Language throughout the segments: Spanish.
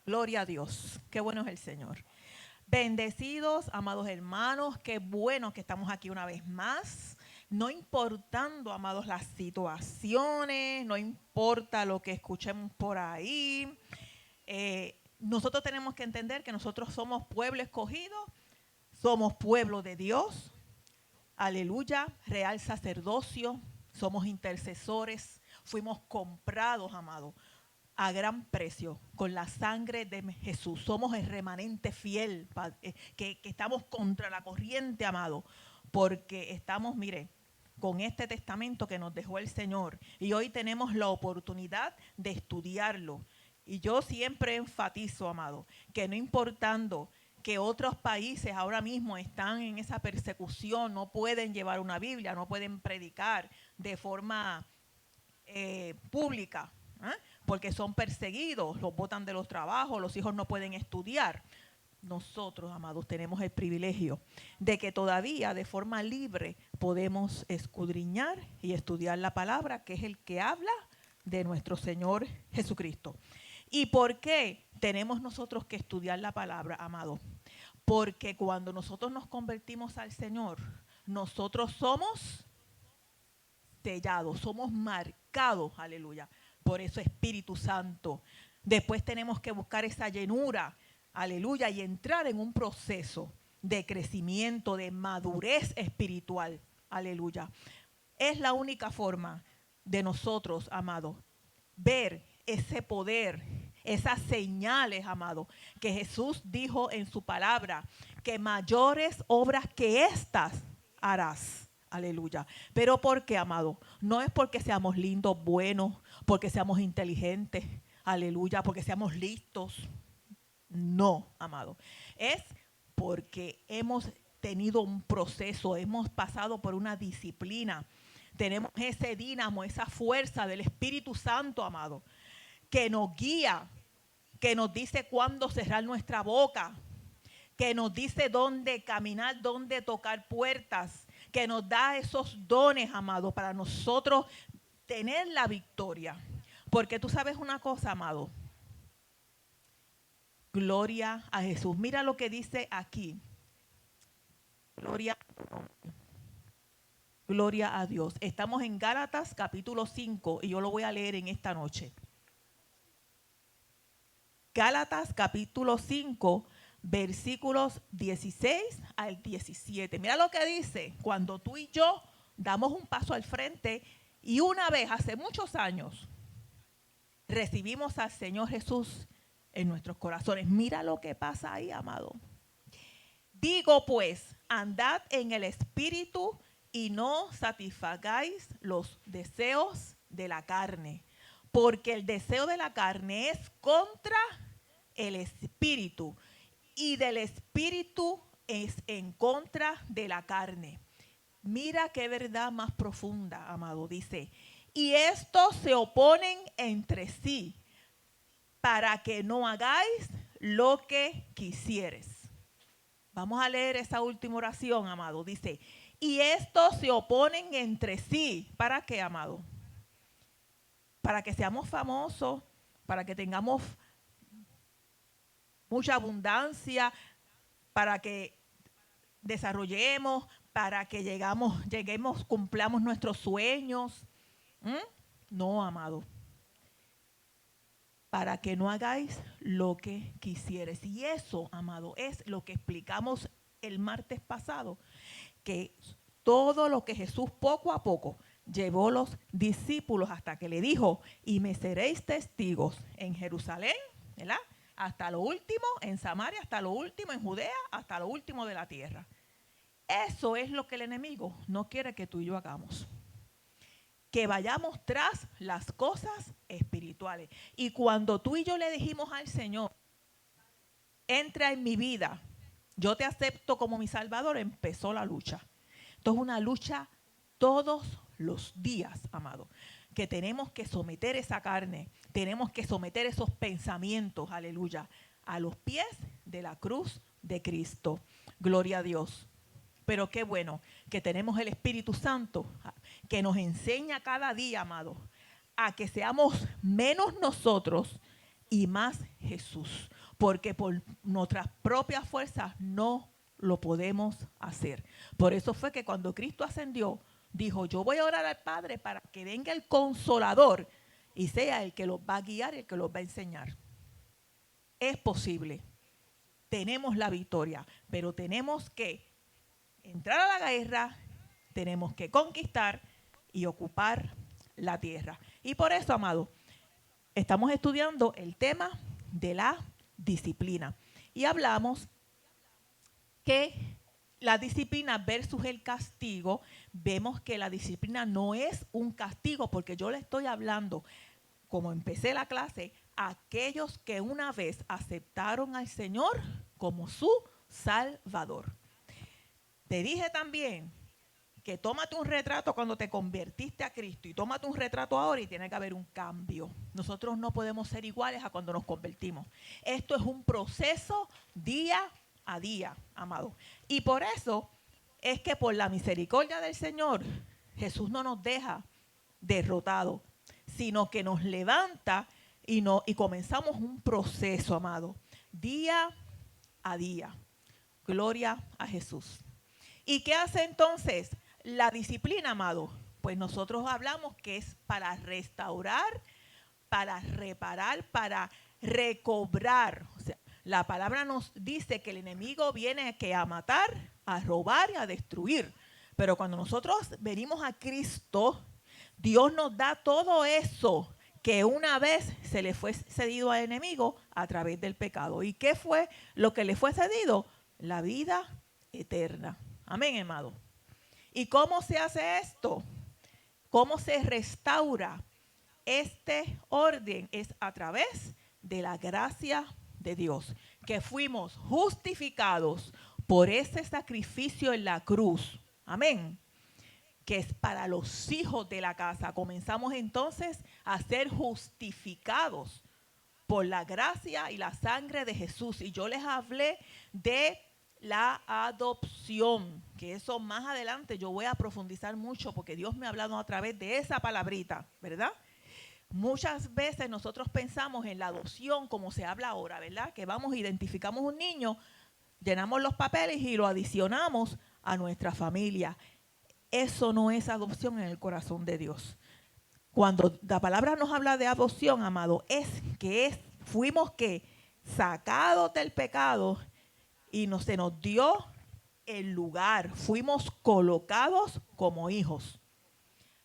Gloria a Dios. Qué bueno es el Señor. Bendecidos, amados hermanos, qué bueno que estamos aquí una vez más. No importando, amados, las situaciones, no importa lo que escuchemos por ahí. Nosotros tenemos que entender que nosotros somos pueblo escogido, somos pueblo de Dios. Aleluya, real sacerdocio, somos intercesores, fuimos comprados, amados, a gran precio con la sangre de Jesús. Somos el remanente fiel que estamos contra la corriente, amado, porque estamos, mire, con este testamento que nos dejó el Señor y hoy tenemos la oportunidad de estudiarlo. Y yo siempre enfatizo, amado, que no importando que otros países ahora mismo están en esa persecución, no pueden llevar una Biblia, no pueden predicar de forma pública, ¿eh? Porque son perseguidos, los botan de los trabajos, los hijos no pueden estudiar. Nosotros, amados, tenemos el privilegio de que todavía de forma libre podemos escudriñar y estudiar la palabra, que es el que habla de nuestro Señor Jesucristo. ¿Y por qué tenemos nosotros que estudiar la palabra, amado? Porque cuando nosotros nos convertimos al Señor, nosotros somos sellados, somos marcados, aleluya, por eso Espíritu Santo. Después tenemos que buscar esa llenura, aleluya, y entrar en un proceso de crecimiento, de madurez espiritual, aleluya. Es la única forma de nosotros, amados, ver ese poder, esas señales, amado, que Jesús dijo en su palabra, que mayores obras que estas harás. Aleluya. Pero ¿por qué, amado? No es porque seamos lindos, buenos, porque seamos inteligentes, aleluya, porque seamos listos. No, amado. Es porque hemos tenido un proceso, hemos pasado por una disciplina. Tenemos ese dínamo, esa fuerza del Espíritu Santo, amado, que nos guía, que nos dice cuándo cerrar nuestra boca, que nos dice dónde caminar, dónde tocar puertas, que nos da esos dones, amado, para nosotros tener la victoria. Porque tú sabes una cosa, amado. Gloria a Jesús. Mira lo que dice aquí. Gloria a Dios. Estamos en Gálatas capítulo 5 y yo lo voy a leer en esta noche. Gálatas capítulo 5, versículos 16 al 17. Mira lo que dice, cuando tú y yo damos un paso al frente y una vez, hace muchos años, recibimos al Señor Jesús en nuestros corazones. Mira lo que pasa ahí, amado. Digo pues, andad en el Espíritu y no satisfagáis los deseos de la carne, porque el deseo de la carne es contra el Espíritu y del Espíritu es en contra de la carne. Mira qué verdad más profunda, amado. Dice, y estos se oponen entre sí para que no hagáis lo que quisieres. Vamos a leer esa última oración, amado. Dice, y estos se oponen entre sí. ¿Para qué, amado? Para que seamos famosos, para que tengamos mucha abundancia, para que desarrollemos, para que lleguemos, cumplamos nuestros sueños. No, amado. Para que no hagáis lo que quisieres. Y eso, amado, es lo que explicamos el martes pasado, que todo lo que Jesús poco a poco llevó los discípulos hasta que le dijo, y me seréis testigos en Jerusalén, ¿verdad? Hasta lo último en Samaria, hasta lo último en Judea, hasta lo último de la tierra. Eso es lo que el enemigo no quiere que tú y yo hagamos. Que vayamos tras las cosas espirituales. Y cuando tú y yo le dijimos al Señor, entra en mi vida, yo te acepto como mi Salvador, empezó la lucha. Esto es una lucha todos los días, amado, que tenemos que someter esa carne, tenemos que someter esos pensamientos, aleluya, a los pies de la cruz de Cristo. Gloria a Dios. Pero qué bueno que tenemos el Espíritu Santo que nos enseña cada día, amado, a que seamos menos nosotros y más Jesús. porque por nuestras propias fuerzas no lo podemos hacer. Por eso fue que cuando Cristo ascendió, dijo, yo voy a orar al Padre para que venga el Consolador y sea el que los va a guiar y el que los va a enseñar. Es posible. Tenemos la victoria, pero tenemos que entrar a la guerra, tenemos que conquistar y ocupar la tierra. Y por eso, amado, estamos estudiando el tema de la disciplina. Y hablamos que la disciplina versus el castigo, vemos que la disciplina no es un castigo, porque yo le estoy hablando, como empecé la clase, a aquellos que una vez aceptaron al Señor como su Salvador. Te dije también que tómate un retrato cuando te convertiste a Cristo y tómate un retrato ahora y tiene que haber un cambio. Nosotros no podemos ser iguales a cuando nos convertimos. Esto es un proceso día a día, amado. Y por eso es que por la misericordia del Señor, Jesús no nos deja derrotados, sino que nos levanta y comenzamos un proceso, amado, día a día. Gloria a Jesús. ¿Y qué hace entonces la disciplina, amado? Pues nosotros hablamos que es para restaurar, para reparar, para recobrar. O sea, la palabra nos dice que el enemigo viene a matar, a robar y a destruir. Pero cuando nosotros venimos a Cristo, Dios nos da todo eso que una vez se le fue cedido al enemigo a través del pecado. ¿Y qué fue lo que le fue cedido? La vida eterna. Amén, amado. ¿Y cómo se hace esto? ¿Cómo se restaura este orden? Es a través de la gracia de Dios, que fuimos justificados por ese sacrificio en la cruz. Amén. Que es para los hijos de la casa. Comenzamos entonces a ser justificados por la gracia y la sangre de Jesús. Y yo les hablé de la adopción, que eso más adelante yo voy a profundizar mucho porque Dios me ha hablado a través de esa palabrita, ¿verdad? Muchas veces nosotros pensamos en la adopción como se habla ahora, ¿verdad? Que vamos, identificamos un niño, llenamos los papeles y lo adicionamos a nuestra familia. Eso no es adopción en el corazón de Dios. Cuando la palabra nos habla de adopción, amado, fuimos sacados del pecado y se nos dio el lugar. Fuimos colocados como hijos.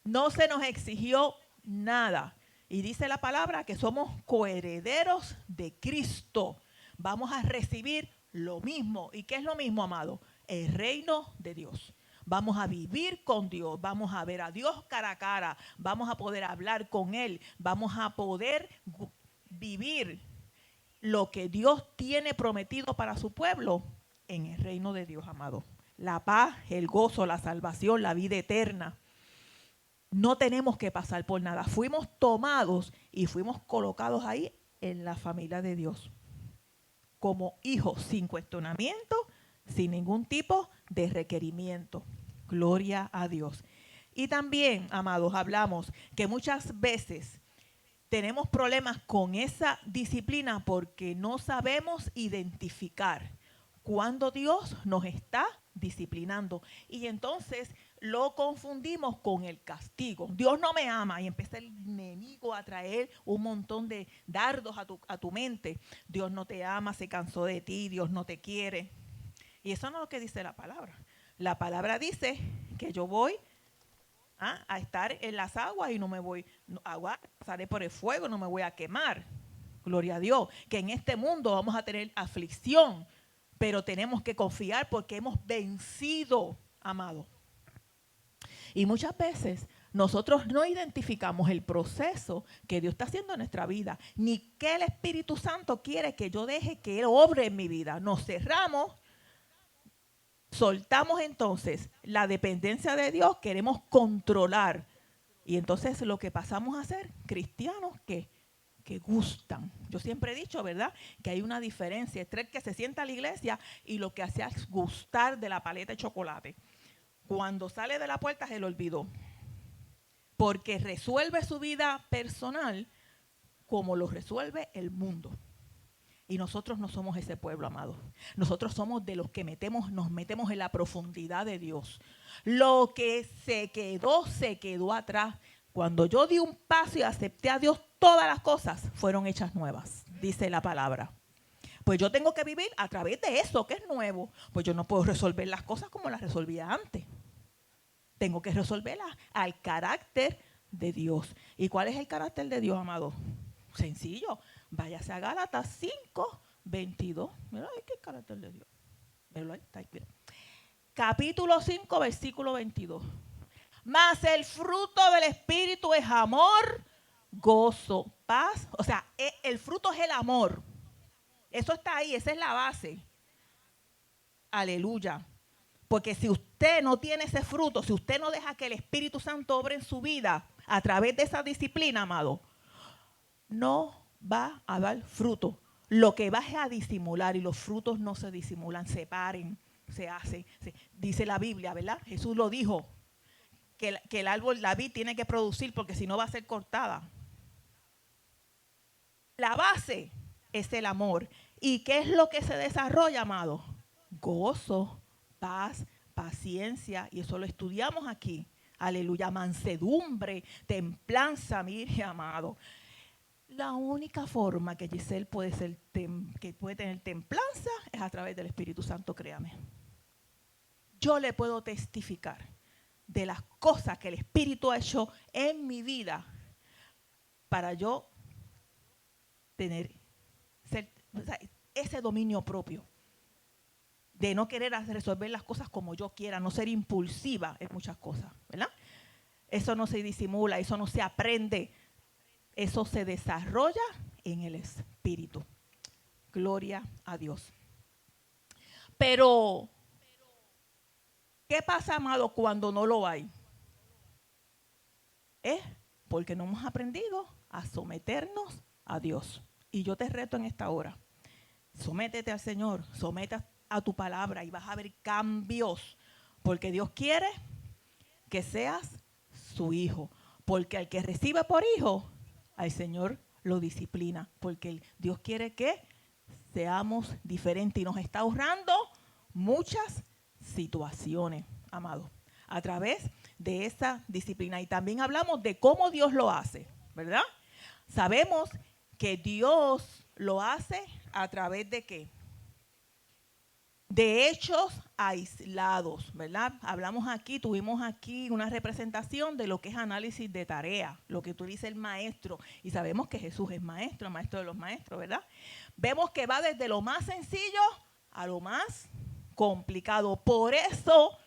No se nos exigió nada. Y dice la palabra que somos coherederos de Cristo. Vamos a recibir lo mismo. ¿Y qué es lo mismo, amado? El reino de Dios. Vamos a vivir con Dios, vamos a ver a Dios cara a cara, vamos a poder hablar con Él, vamos a poder vivir lo que Dios tiene prometido para su pueblo en el reino de Dios, amado. La paz, el gozo, la salvación, la vida eterna. No tenemos que pasar por nada. Fuimos tomados y fuimos colocados ahí en la familia de Dios. Como hijos, sin cuestionamiento, sin ningún tipo de requerimiento. Gloria a Dios. Y también, amados, hablamos que muchas veces tenemos problemas con esa disciplina porque no sabemos identificar cuando Dios nos está disciplinando. Y entonces lo confundimos con el castigo. Dios no me ama y empieza el enemigo a traer un montón de dardos a tu mente. Dios no te ama, se cansó de ti, Dios no te quiere. Y eso no es lo que dice la palabra. La palabra dice que yo voy a estar en las aguas y no me voy a pasaré por el fuego, no me voy a quemar. Gloria a Dios. Que en este mundo vamos a tener aflicción, pero tenemos que confiar porque hemos vencido, amado. Y muchas veces nosotros no identificamos el proceso que Dios está haciendo en nuestra vida, ni que el Espíritu Santo quiere que yo deje que Él obre en mi vida. Nos cerramos. Soltamos entonces la dependencia de Dios, queremos controlar. Y entonces lo que pasamos a ser cristianos que gustan. Yo siempre he dicho, ¿verdad?, que hay una diferencia entre el que se sienta a la iglesia y lo que hace es gustar de la paleta de chocolate. Cuando sale de la puerta se le olvidó. Porque resuelve su vida personal como lo resuelve el mundo. Y nosotros no somos ese pueblo, amado. Nosotros somos de los que nos metemos en la profundidad de Dios. Lo que se quedó atrás. Cuando yo di un paso y acepté a Dios, todas las cosas fueron hechas nuevas, dice la palabra. Pues yo tengo que vivir a través de eso que es nuevo. Pues yo no puedo resolver las cosas como las resolvía antes. Tengo que resolverlas al carácter de Dios. ¿Y cuál es el carácter de Dios, amado? Sencillo. Váyase a Gálatas 5, 22. Mira ahí qué carácter de Dios. Míralo ahí, está ahí, mira. Capítulo 5, versículo 22. Mas el fruto del Espíritu es amor, gozo, paz. O sea, el fruto es el amor. Eso está ahí, esa es la base. Aleluya. Porque si usted no tiene ese fruto, si usted no deja que el Espíritu Santo obre en su vida a través de esa disciplina, amado, no va a dar fruto. Lo que va es a disimular, y los frutos no se disimulan, se paren, se hacen. Dice la Biblia, ¿verdad? Jesús lo dijo, que el árbol, la vid tiene que producir porque si no va a ser cortada. La base es el amor. ¿Y qué es lo que se desarrolla, amado? Gozo, paz, paciencia, y eso lo estudiamos aquí. Aleluya, mansedumbre, templanza, mire, amado. La única forma que Giselle puede tener templanza es a través del Espíritu Santo, créame. Yo le puedo testificar de las cosas que el Espíritu ha hecho en mi vida para yo tener ese dominio propio de no querer resolver las cosas como yo quiera, no ser impulsiva en muchas cosas, ¿verdad? Eso no se disimula, eso no se aprende, eso se desarrolla en el Espíritu. Gloria a Dios. Pero, ¿qué pasa, amado, cuando no lo hay? Es porque no hemos aprendido a someternos a Dios. Y yo te reto en esta hora. Sométete al Señor, sométete a tu palabra y vas a ver cambios. Porque Dios quiere que seas su hijo. Porque al que recibe por hijo, al Señor lo disciplina. Porque Dios quiere que seamos diferentes y nos está ahorrando muchas situaciones, amado, a través de esa disciplina. Y también hablamos de cómo Dios lo hace, ¿verdad? Sabemos que Dios lo hace a través de ¿qué? De hechos aislados, ¿verdad? Hablamos aquí, tuvimos aquí una representación de lo que es análisis de tarea, lo que utiliza el maestro. Y sabemos que Jesús es maestro, el maestro de los maestros, ¿verdad? Vemos que va desde lo más sencillo a lo más complicado. Por eso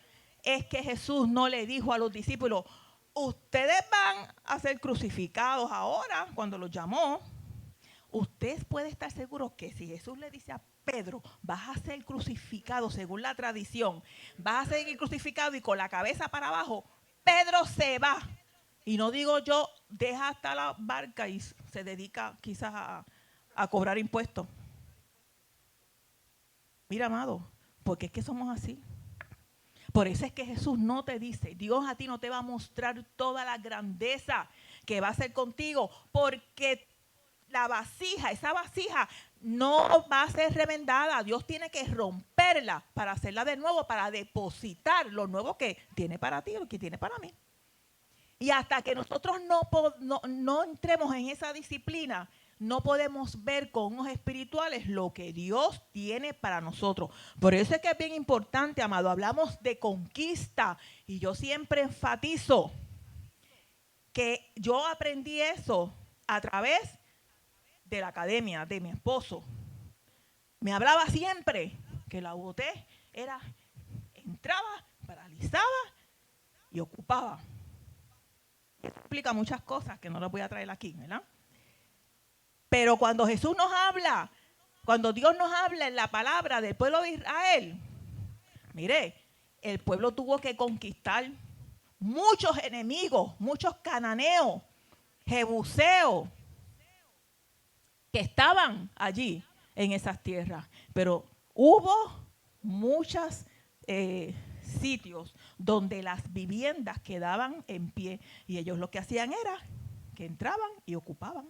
es que Jesús no le dijo a los discípulos, ustedes van a ser crucificados ahora, cuando los llamó. Usted puede estar seguro que si Jesús le dice a Pedro, vas a ser crucificado según la tradición, vas a ser crucificado y con la cabeza para abajo, Pedro se va. Y no digo yo, deja hasta la barca y se dedica quizás a cobrar impuestos. Mira, amado, porque es que somos así. Por eso es que Jesús no te dice, Dios a ti no te va a mostrar toda la grandeza que va a hacer contigo, porque la vasija, esa vasija no va a ser remendada. Dios tiene que romperla para hacerla de nuevo, para depositar lo nuevo que tiene para ti, lo que tiene para mí. Y hasta que nosotros no entremos en esa disciplina, no podemos ver con ojos espirituales lo que Dios tiene para nosotros. Por eso es que es bien importante, amado. Hablamos de conquista y yo siempre enfatizo que yo aprendí eso a través de la academia de mi esposo. Me hablaba siempre que la UOT entraba, paralizaba y ocupaba. Eso explica muchas cosas que no las voy a traer aquí, ¿verdad? Pero cuando Jesús nos habla, cuando Dios nos habla en la palabra del pueblo de Israel, mire, el pueblo tuvo que conquistar muchos enemigos, muchos cananeos, jebuseos, que estaban allí en esas tierras. Pero hubo muchos sitios donde las viviendas quedaban en pie y ellos lo que hacían era que entraban y ocupaban.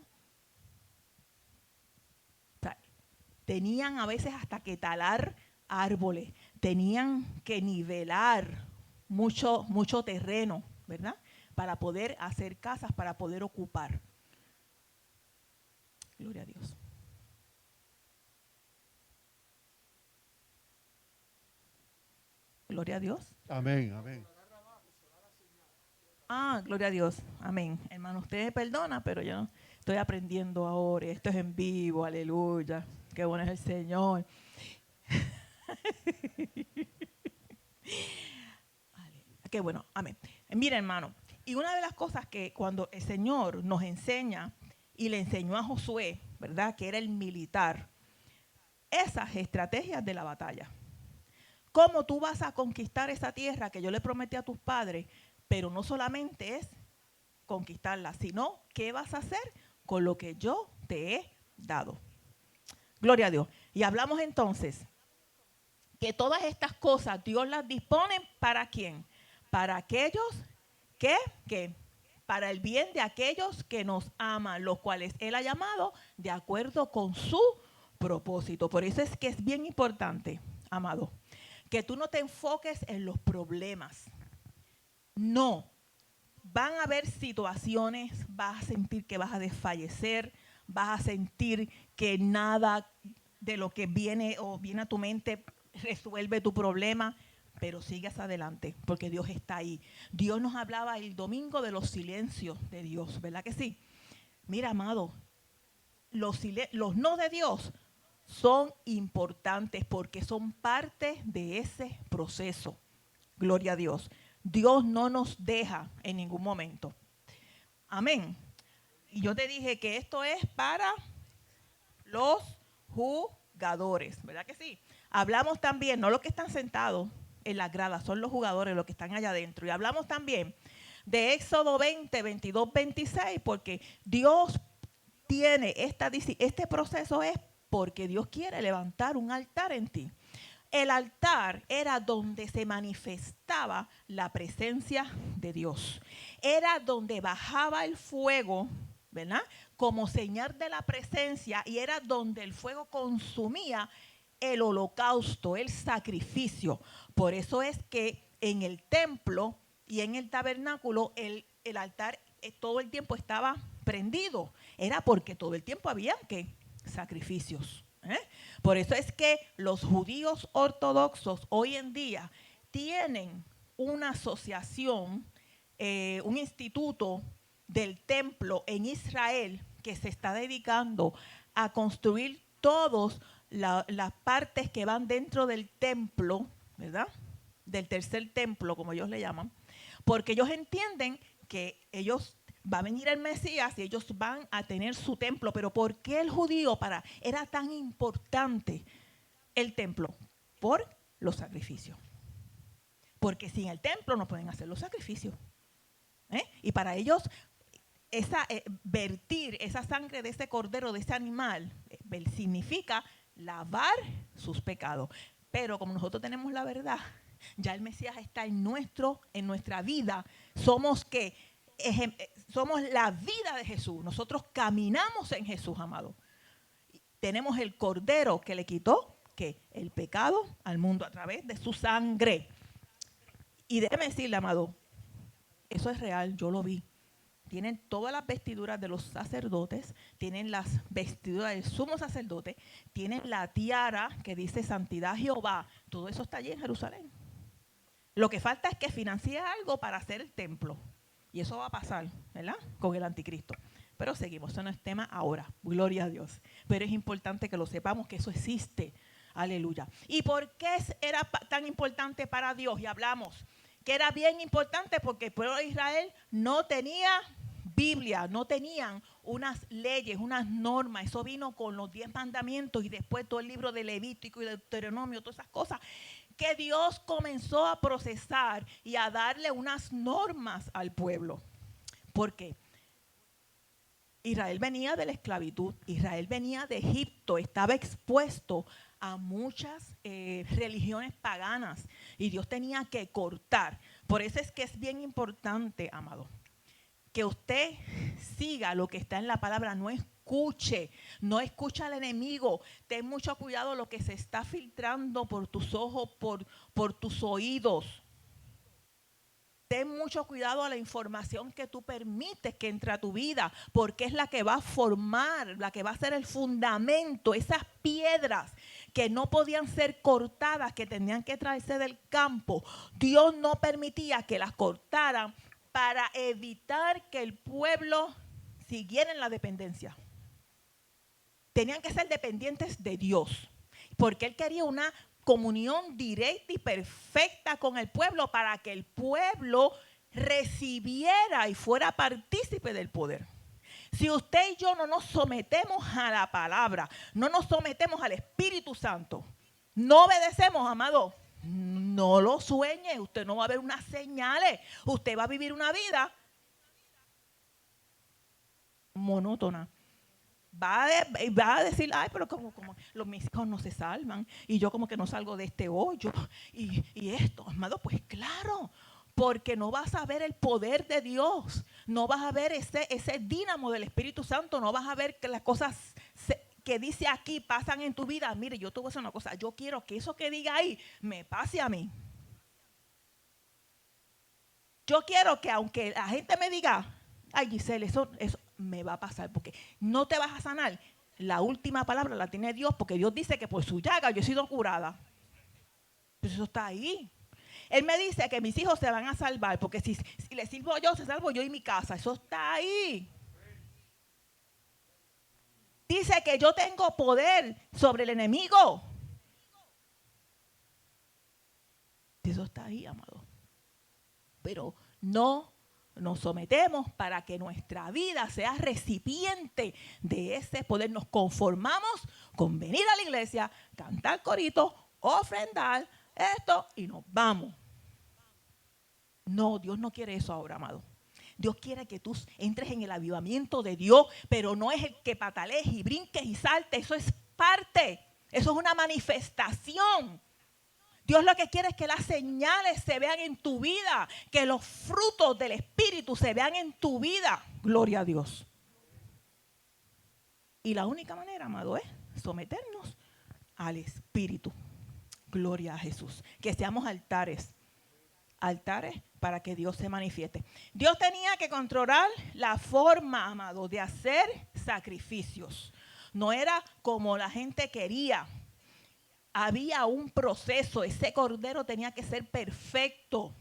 O sea, tenían a veces hasta que talar árboles, tenían que nivelar mucho terreno, ¿verdad? Para poder hacer casas, para poder ocupar. Gloria a Dios. Gloria a Dios. Amén, amén. Gloria a Dios. Amén. Hermano, usted me perdona, pero yo estoy aprendiendo ahora. Esto es en vivo. Aleluya. Qué bueno es el Señor. Qué bueno. Amén. Mira, hermano. Y una de las cosas que cuando el Señor nos enseña y le enseñó a Josué, ¿verdad? Que era el militar. Esas estrategias de la batalla. ¿Cómo tú vas a conquistar esa tierra que yo le prometí a tus padres? Pero no solamente es conquistarla, sino qué vas a hacer con lo que yo te he dado. Gloria a Dios. Y hablamos entonces que todas estas cosas Dios las dispone ¿para quién? Para aquellos que para el bien de aquellos que nos aman, los cuales Él ha llamado de acuerdo con su propósito. Por eso es que es bien importante, amado, que tú no te enfoques en los problemas. No. Van a haber situaciones, vas a sentir que vas a desfallecer, vas a sentir que nada de lo que viene o viene a tu mente resuelve tu problema, pero sigues adelante porque Dios está ahí. Dios nos hablaba el domingo de los silencios de Dios, ¿verdad que sí? Mira, amado, los no de Dios son importantes porque son parte de ese proceso. Gloria a Dios. Dios no nos deja en ningún momento. Amén. Y yo te dije que esto es para los jugadores, ¿verdad que sí? Hablamos también, no los que están sentados en las gradas, son los jugadores, los que están allá adentro. Y hablamos también de Éxodo 20, 22, 26, porque Dios tiene este proceso es porque Dios quiere levantar un altar en ti. El altar era donde se manifestaba la presencia de Dios. Era donde bajaba el fuego, ¿verdad? Como señal de la presencia, y era donde el fuego consumía el holocausto, el sacrificio. Por eso es que en el templo y en el tabernáculo el altar todo el tiempo estaba prendido. Era porque todo el tiempo había sacrificios. Por eso es que los judíos ortodoxos hoy en día tienen una asociación, un instituto del templo en Israel que se está dedicando a construir todas las partes que van dentro del templo, ¿verdad? Del tercer templo, como ellos le llaman, porque ellos entienden que va a venir el Mesías y ellos van a tener su templo. Pero ¿por qué el judío era tan importante el templo? Por los sacrificios. Porque sin el templo no pueden hacer los sacrificios. Y para ellos, vertir esa sangre de ese cordero, de ese animal, significa lavar sus pecados. Pero como nosotros tenemos la verdad, ya el Mesías está en nuestra vida. Somos la vida de Jesús. Nosotros caminamos en Jesús, amado. Tenemos el cordero que le quitó el pecado al mundo a través de su sangre. Y déjeme decirle, amado, eso es real, yo lo vi. Tienen todas las vestiduras de los sacerdotes, tienen las vestiduras del sumo sacerdote, tienen la tiara que dice Santidad Jehová. Todo eso está allí en Jerusalén. Lo que falta es que financie algo para hacer el templo. Y eso va a pasar, ¿verdad? Con el anticristo. Pero seguimos, eso no es tema ahora. Gloria a Dios. Pero es importante que lo sepamos, que eso existe. Aleluya. ¿Y por qué era tan importante para Dios? Y hablamos que era bien importante porque el pueblo de Israel no tenía Biblia, no tenían unas leyes, unas normas. Eso vino con los 10 mandamientos y después todo el libro de Levítico y Deuteronomio, todas esas cosas, que Dios comenzó a procesar y a darle unas normas al pueblo. ¿Por qué? Israel venía de la esclavitud, Israel venía de Egipto, estaba expuesto a muchas religiones paganas y Dios tenía que cortar. Por eso es que es bien importante, amado, que usted siga lo que está en la palabra, no escuche, no escucha al enemigo. Ten mucho cuidado lo que se está filtrando por tus ojos, por tus oídos. Ten mucho cuidado a la información que tú permites que entre a tu vida, porque es la que va a formar, la que va a ser el fundamento, esas piedras que no podían ser cortadas, que tenían que traerse del campo. Dios no permitía que las cortaran para evitar que el pueblo siguiera en la dependencia. Tenían que ser dependientes de Dios, porque Él quería una comunión directa y perfecta con el pueblo para que el pueblo recibiera y fuera partícipe del poder. Si usted y yo no nos sometemos a la palabra, no nos sometemos al Espíritu Santo, no obedecemos, amado, no lo sueñe, usted no va a ver unas señales, usted va a vivir una vida monótona. Va a decir, ay, pero como mis hijos no se salvan y yo como que no salgo de este hoyo y esto, amado, pues claro, porque no vas a ver el poder de Dios, no vas a ver ese dínamo del Espíritu Santo, no vas a ver que las cosas que dice aquí pasan en tu vida. Mire, yo te voy a decir una cosa, yo quiero que eso que diga ahí me pase a mí. Yo quiero que aunque la gente me diga, ay, Giselle, eso me va a pasar, porque no te vas a sanar. La última palabra la tiene Dios, porque Dios dice que por su llaga yo he sido curada. Pues eso está ahí. Él me dice que mis hijos se van a salvar, porque si les sirvo yo, se salvo yo y mi casa. Eso está ahí. Dice que yo tengo poder sobre el enemigo. Eso está ahí, amado. Pero no nos sometemos para que nuestra vida sea recipiente de ese poder. Nos conformamos con venir a la iglesia, cantar corito, ofrendar esto y nos vamos. No, Dios no quiere eso ahora, amado. Dios quiere que tú entres en el avivamiento de Dios, pero no es el que patalees y brinques y saltes. Eso es parte, eso es una manifestación. Dios lo que quiere es que las señales se vean en tu vida, que los frutos del Espíritu se vean en tu vida. Gloria a Dios. Y la única manera, amado, es someternos al Espíritu. Gloria a Jesús. Que seamos altares. Altares para que Dios se manifieste. Dios tenía que controlar la forma, amado, de hacer sacrificios. No era como la gente quería. Había un proceso, ese cordero tenía que ser perfecto,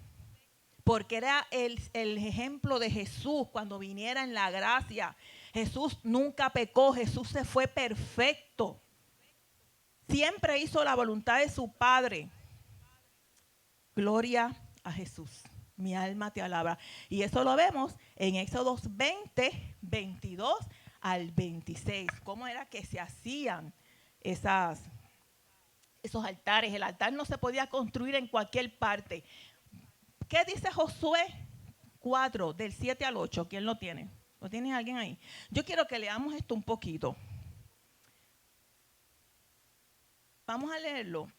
porque era el ejemplo de Jesús cuando viniera en la gracia. Jesús nunca pecó, Jesús se fue perfecto. Siempre hizo la voluntad de su Padre. Gloria a Jesús. Mi alma te alaba. Y eso lo vemos en Éxodo 20, 22 al 26. ¿Cómo era que se hacían esos altares? El altar no se podía construir en cualquier parte. ¿Qué dice Josué 4, del 7 al 8? ¿Quién lo tiene? ¿Lo tiene alguien ahí? Yo quiero que leamos esto un poquito. Vamos a leerlo.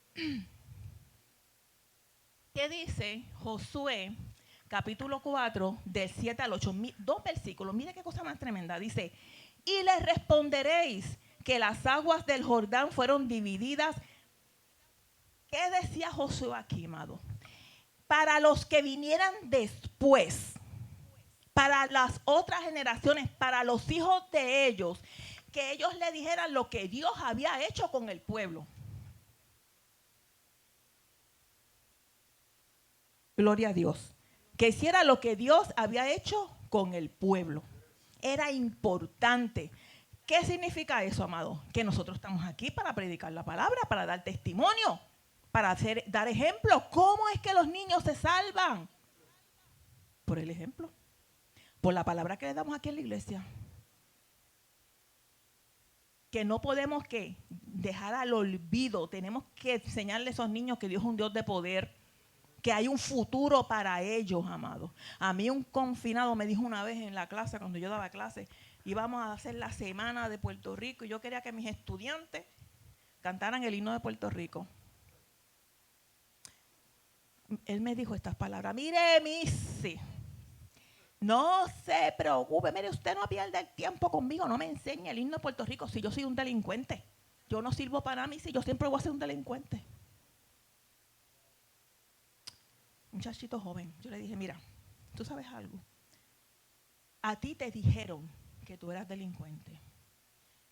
¿Qué dice Josué capítulo 4, del 7 al 8? Dos versículos. Mire qué cosa más tremenda. Dice, y les responderéis que las aguas del Jordán fueron divididas. ¿Qué decía Josué aquí, amado? Para los que vinieran después, para las otras generaciones, para los hijos de ellos, que ellos le dijeran lo que Dios había hecho con el pueblo. Gloria a Dios. Que hiciera lo que Dios había hecho con el pueblo. Era importante. ¿Qué significa eso, amado? Que nosotros estamos aquí para predicar la palabra, para dar testimonio, para dar ejemplo. ¿Cómo es que los niños se salvan? Por el ejemplo. Por la palabra que le damos aquí en la iglesia. Que no podemos dejar al olvido. Tenemos que enseñarle a esos niños que Dios es un Dios de poder. Que hay un futuro para ellos, amados. A mí un confinado me dijo una vez en la clase, cuando yo daba clase, íbamos a hacer la semana de Puerto Rico y yo quería que mis estudiantes cantaran el himno de Puerto Rico. Él me dijo estas palabras, mire, Missy, No se preocupe, mire, usted no pierde el tiempo conmigo, no me enseñe el himno de Puerto Rico si yo soy un delincuente. Yo no sirvo para mí si yo siempre voy a ser un delincuente. Muchachito joven, yo le dije, mira, tú sabes algo. A ti te dijeron que tú eras delincuente.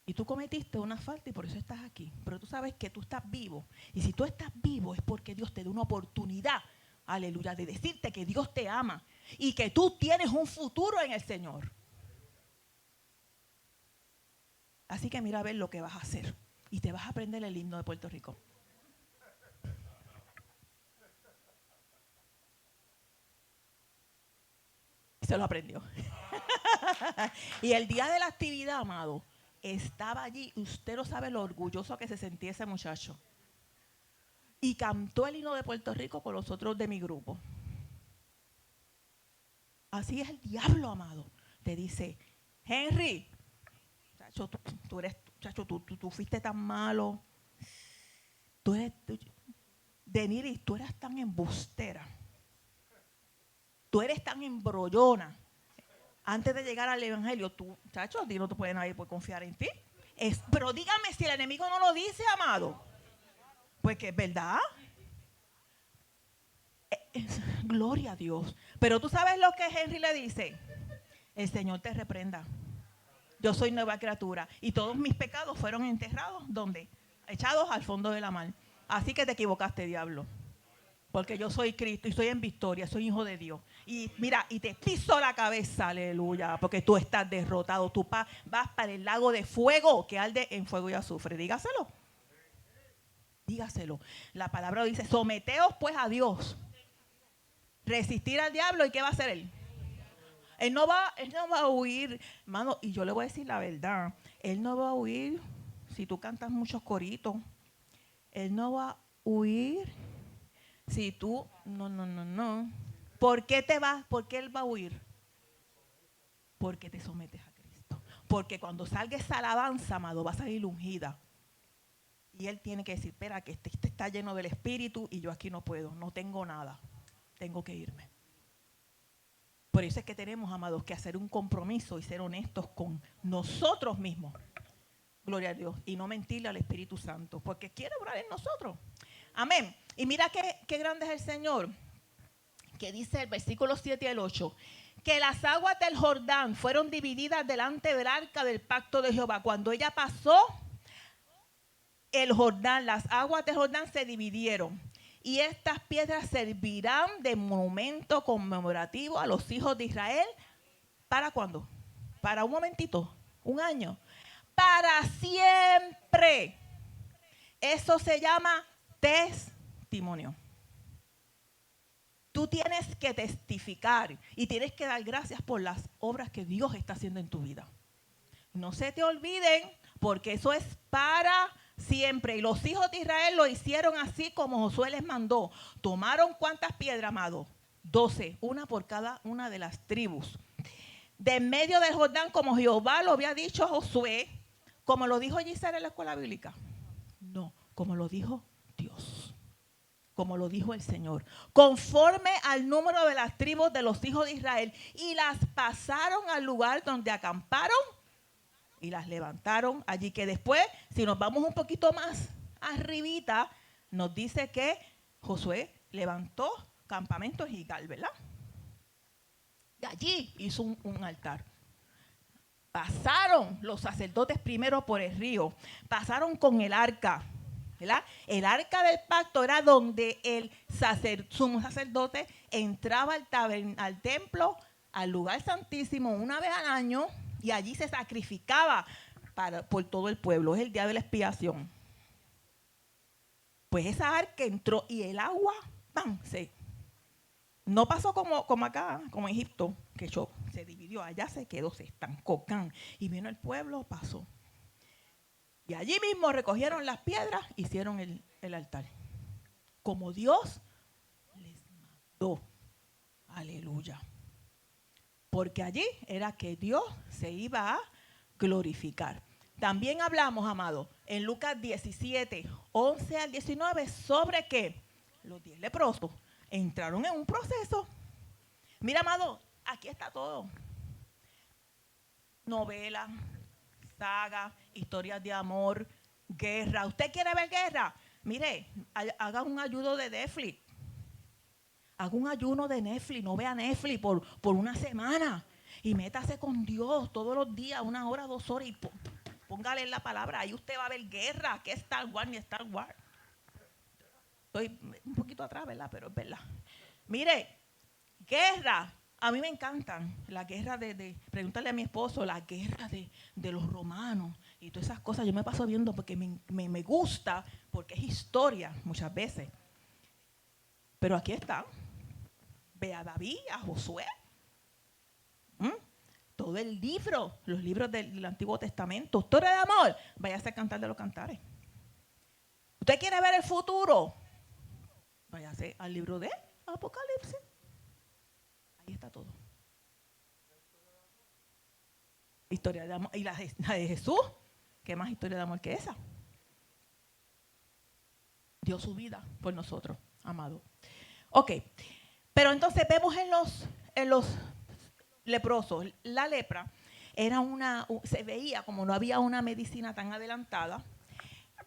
Y tú cometiste una falta y por eso estás aquí. Pero tú sabes que tú estás vivo. Y si tú estás vivo es porque Dios te da una oportunidad, aleluya, de decirte que Dios te ama y que tú tienes un futuro en el Señor. Así que mira a ver lo que vas a hacer. Y te vas a aprender el himno de Puerto Rico. Y se lo aprendió. Y el día de la actividad, amado, estaba allí. Usted no sabe lo orgulloso que se sentía ese muchacho. Y cantó el himno de Puerto Rico con los otros de mi grupo. Así es el diablo, amado. Te dice, Henry, chacho, tú fuiste tan malo. Deniris, tú eras tan embustera. Tú eres tan embrollona. Antes de llegar al evangelio, tú, chacho, a ti no te puede nadie por confiar en ti. Pero dígame si el enemigo no lo dice, amado. Pues que es verdad. Gloria a Dios. Pero tú sabes lo que Henry le dice. El Señor te reprenda. Yo soy nueva criatura. Y todos mis pecados fueron enterrados. ¿Dónde? Echados al fondo de la mar. Así que te equivocaste, diablo. Porque yo soy Cristo y soy en victoria, soy hijo de Dios. Y mira, y te piso la cabeza, aleluya, porque tú estás derrotado. Tú vas para el lago de fuego que arde en fuego y azufre. Dígaselo. Dígaselo. La palabra dice, someteos pues a Dios. Resistir al diablo, ¿y qué va a hacer él? Él no va a huir, hermano, y yo le voy a decir la verdad. Él no va a huir si tú cantas muchos coritos. Él no va a huir si tú, no. ¿Por qué te vas? ¿Por qué él va a huir? Porque te sometes a Cristo. Porque cuando salga esa alabanza, amado, va a salir ungida. Y él tiene que decir, espera, que este está lleno del Espíritu y yo aquí no puedo, no tengo nada. Tengo que irme. Por eso es que tenemos, amados, que hacer un compromiso y ser honestos con nosotros mismos. Gloria a Dios. Y no mentirle al Espíritu Santo, porque quiere obrar en nosotros. Amén. Y mira qué grande es el Señor, que dice el versículo 7 al 8, que las aguas del Jordán fueron divididas delante del arca del pacto de Jehová. Cuando ella pasó el Jordán, las aguas del Jordán se dividieron. Y estas piedras servirán de monumento conmemorativo a los hijos de Israel. ¿Para cuándo? Para un momentito, un año. Para siempre. Eso se llama testimonio. Tú tienes que testificar y tienes que dar gracias por las obras que Dios está haciendo en tu vida. No se te olviden, porque eso es para siempre. Y los hijos de Israel lo hicieron así como Josué les mandó. Tomaron ¿cuántas piedras, amado? 12, una por cada una de las tribus. De en medio del Jordán, como Jehová lo había dicho a Josué, como lo dijo Gisela en la escuela bíblica. No, como lo dijo Dios. Como lo dijo el Señor. Conforme al número de las tribus de los hijos de Israel. Y las pasaron al lugar donde acamparon. Y las levantaron allí, que después, si nos vamos un poquito más arribita, nos dice que Josué levantó campamento en Gilgal, ¿verdad? Y allí hizo un altar. Pasaron los sacerdotes primero por el río, pasaron con el arca, ¿verdad? El arca del pacto era donde el sumo sacerdote entraba al templo, al lugar santísimo una vez al año, y allí se sacrificaba por todo el pueblo. Es el día de la expiación. Pues esa arca entró y el agua, ¡pam!, no pasó como acá, como en Egipto, que se dividió, allá se quedó, se estancó, y vino el pueblo, pasó. Y allí mismo recogieron las piedras, hicieron el altar. Como Dios les mandó. Aleluya. Porque allí era que Dios se iba a glorificar. También hablamos, amado, en Lucas 17, 11 al 19, sobre que los 10 leprosos entraron en un proceso. Mira, amado, Aquí está todo. Novela, saga, historias de amor, guerra. ¿Usted quiere ver guerra? Mire, haga un ayuno de Netflix. Haga un ayuno de Netflix. No vea Netflix por una semana. Y métase con Dios todos los días, 1 hora, 2 horas. Y póngale en la palabra. Ahí usted va a ver guerra. ¿Qué es Star Wars ni Star Wars? Estoy un poquito atrás, ¿verdad? Pero es verdad. Mire, guerra. A mí me encantan las guerras pregúntale a mi esposo, las guerras de los romanos y todas esas cosas. Yo me paso viendo porque me gusta, porque es historia muchas veces. Pero aquí está. Ve a David, a Josué. Todo el libro, los libros del Antiguo Testamento. Historia de amor. Váyase a cantar de los cantares. ¿Usted quiere ver el futuro? Váyase al libro de Apocalipsis. Ahí está todo. Historia de amor. ¿Y la de Jesús? ¿Qué más historia de amor que esa? Dio su vida por nosotros, amado. Ok, pero entonces vemos en los leprosos, la lepra era se veía como no había una medicina tan adelantada,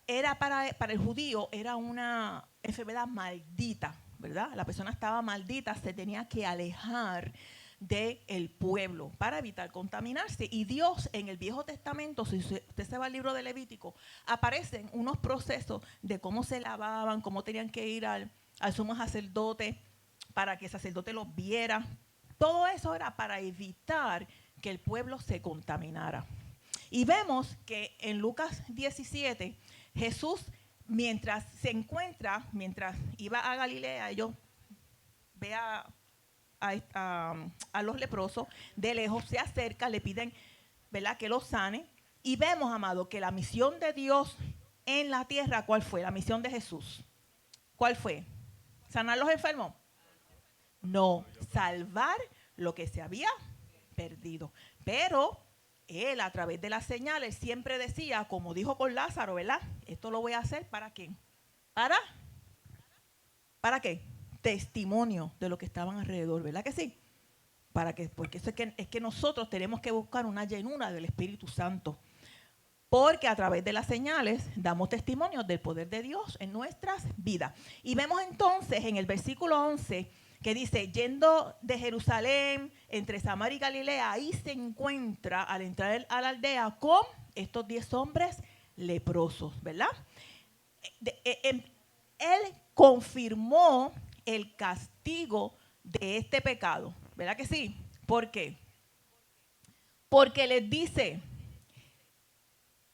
era para el judío, era una enfermedad maldita, ¿verdad? La persona estaba maldita, se tenía que alejar del pueblo para evitar contaminarse. Y Dios en el Viejo Testamento, si usted se va al libro de Levítico, aparecen unos procesos de cómo se lavaban, cómo tenían que ir al sumo sacerdote para que el sacerdote los viera. Todo eso era para evitar que el pueblo se contaminara. Y vemos que en Lucas 17, Jesús, mientras iba a Galilea, ellos ve a los leprosos, de lejos se acerca, le piden, ¿verdad?, que los sane. Y vemos, amado, que la misión de Dios en la tierra, ¿cuál fue? La misión de Jesús. ¿Cuál fue? ¿Sanar los enfermos? No, salvar lo que se había perdido. Pero él, a través de las señales, siempre decía, como dijo con Lázaro, ¿verdad? Esto lo voy a hacer, ¿para quién? ¿Para qué? Testimonio de lo que estaban alrededor, ¿verdad que sí? Porque eso es que nosotros tenemos que buscar una llenura del Espíritu Santo. Porque a través de las señales damos testimonio del poder de Dios en nuestras vidas. Y vemos entonces en el versículo 11 que dice, yendo de Jerusalén entre Samaria y Galilea, ahí se encuentra al entrar a la aldea con estos 10 hombres leprosos, ¿verdad? Él confirmó el castigo de este pecado, ¿verdad que sí? ¿Por qué? Porque les dice,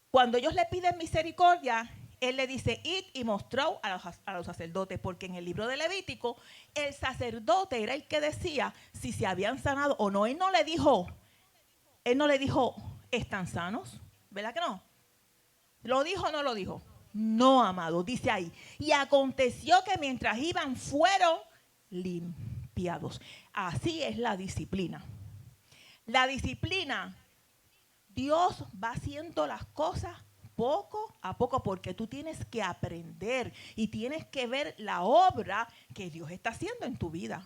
cuando ellos le piden misericordia, él le dice, id y mostró a los sacerdotes, porque en el libro de Levítico, el sacerdote era el que decía si se habían sanado o no. Él no le dijo, ¿están sanos? ¿Verdad que no? ¿Lo dijo o no lo dijo? No, amado, dice ahí. Y aconteció que mientras iban fueron limpiados. Así es la disciplina. La disciplina, Dios va haciendo las cosas poco a poco porque tú tienes que aprender y tienes que ver la obra que Dios está haciendo en tu vida.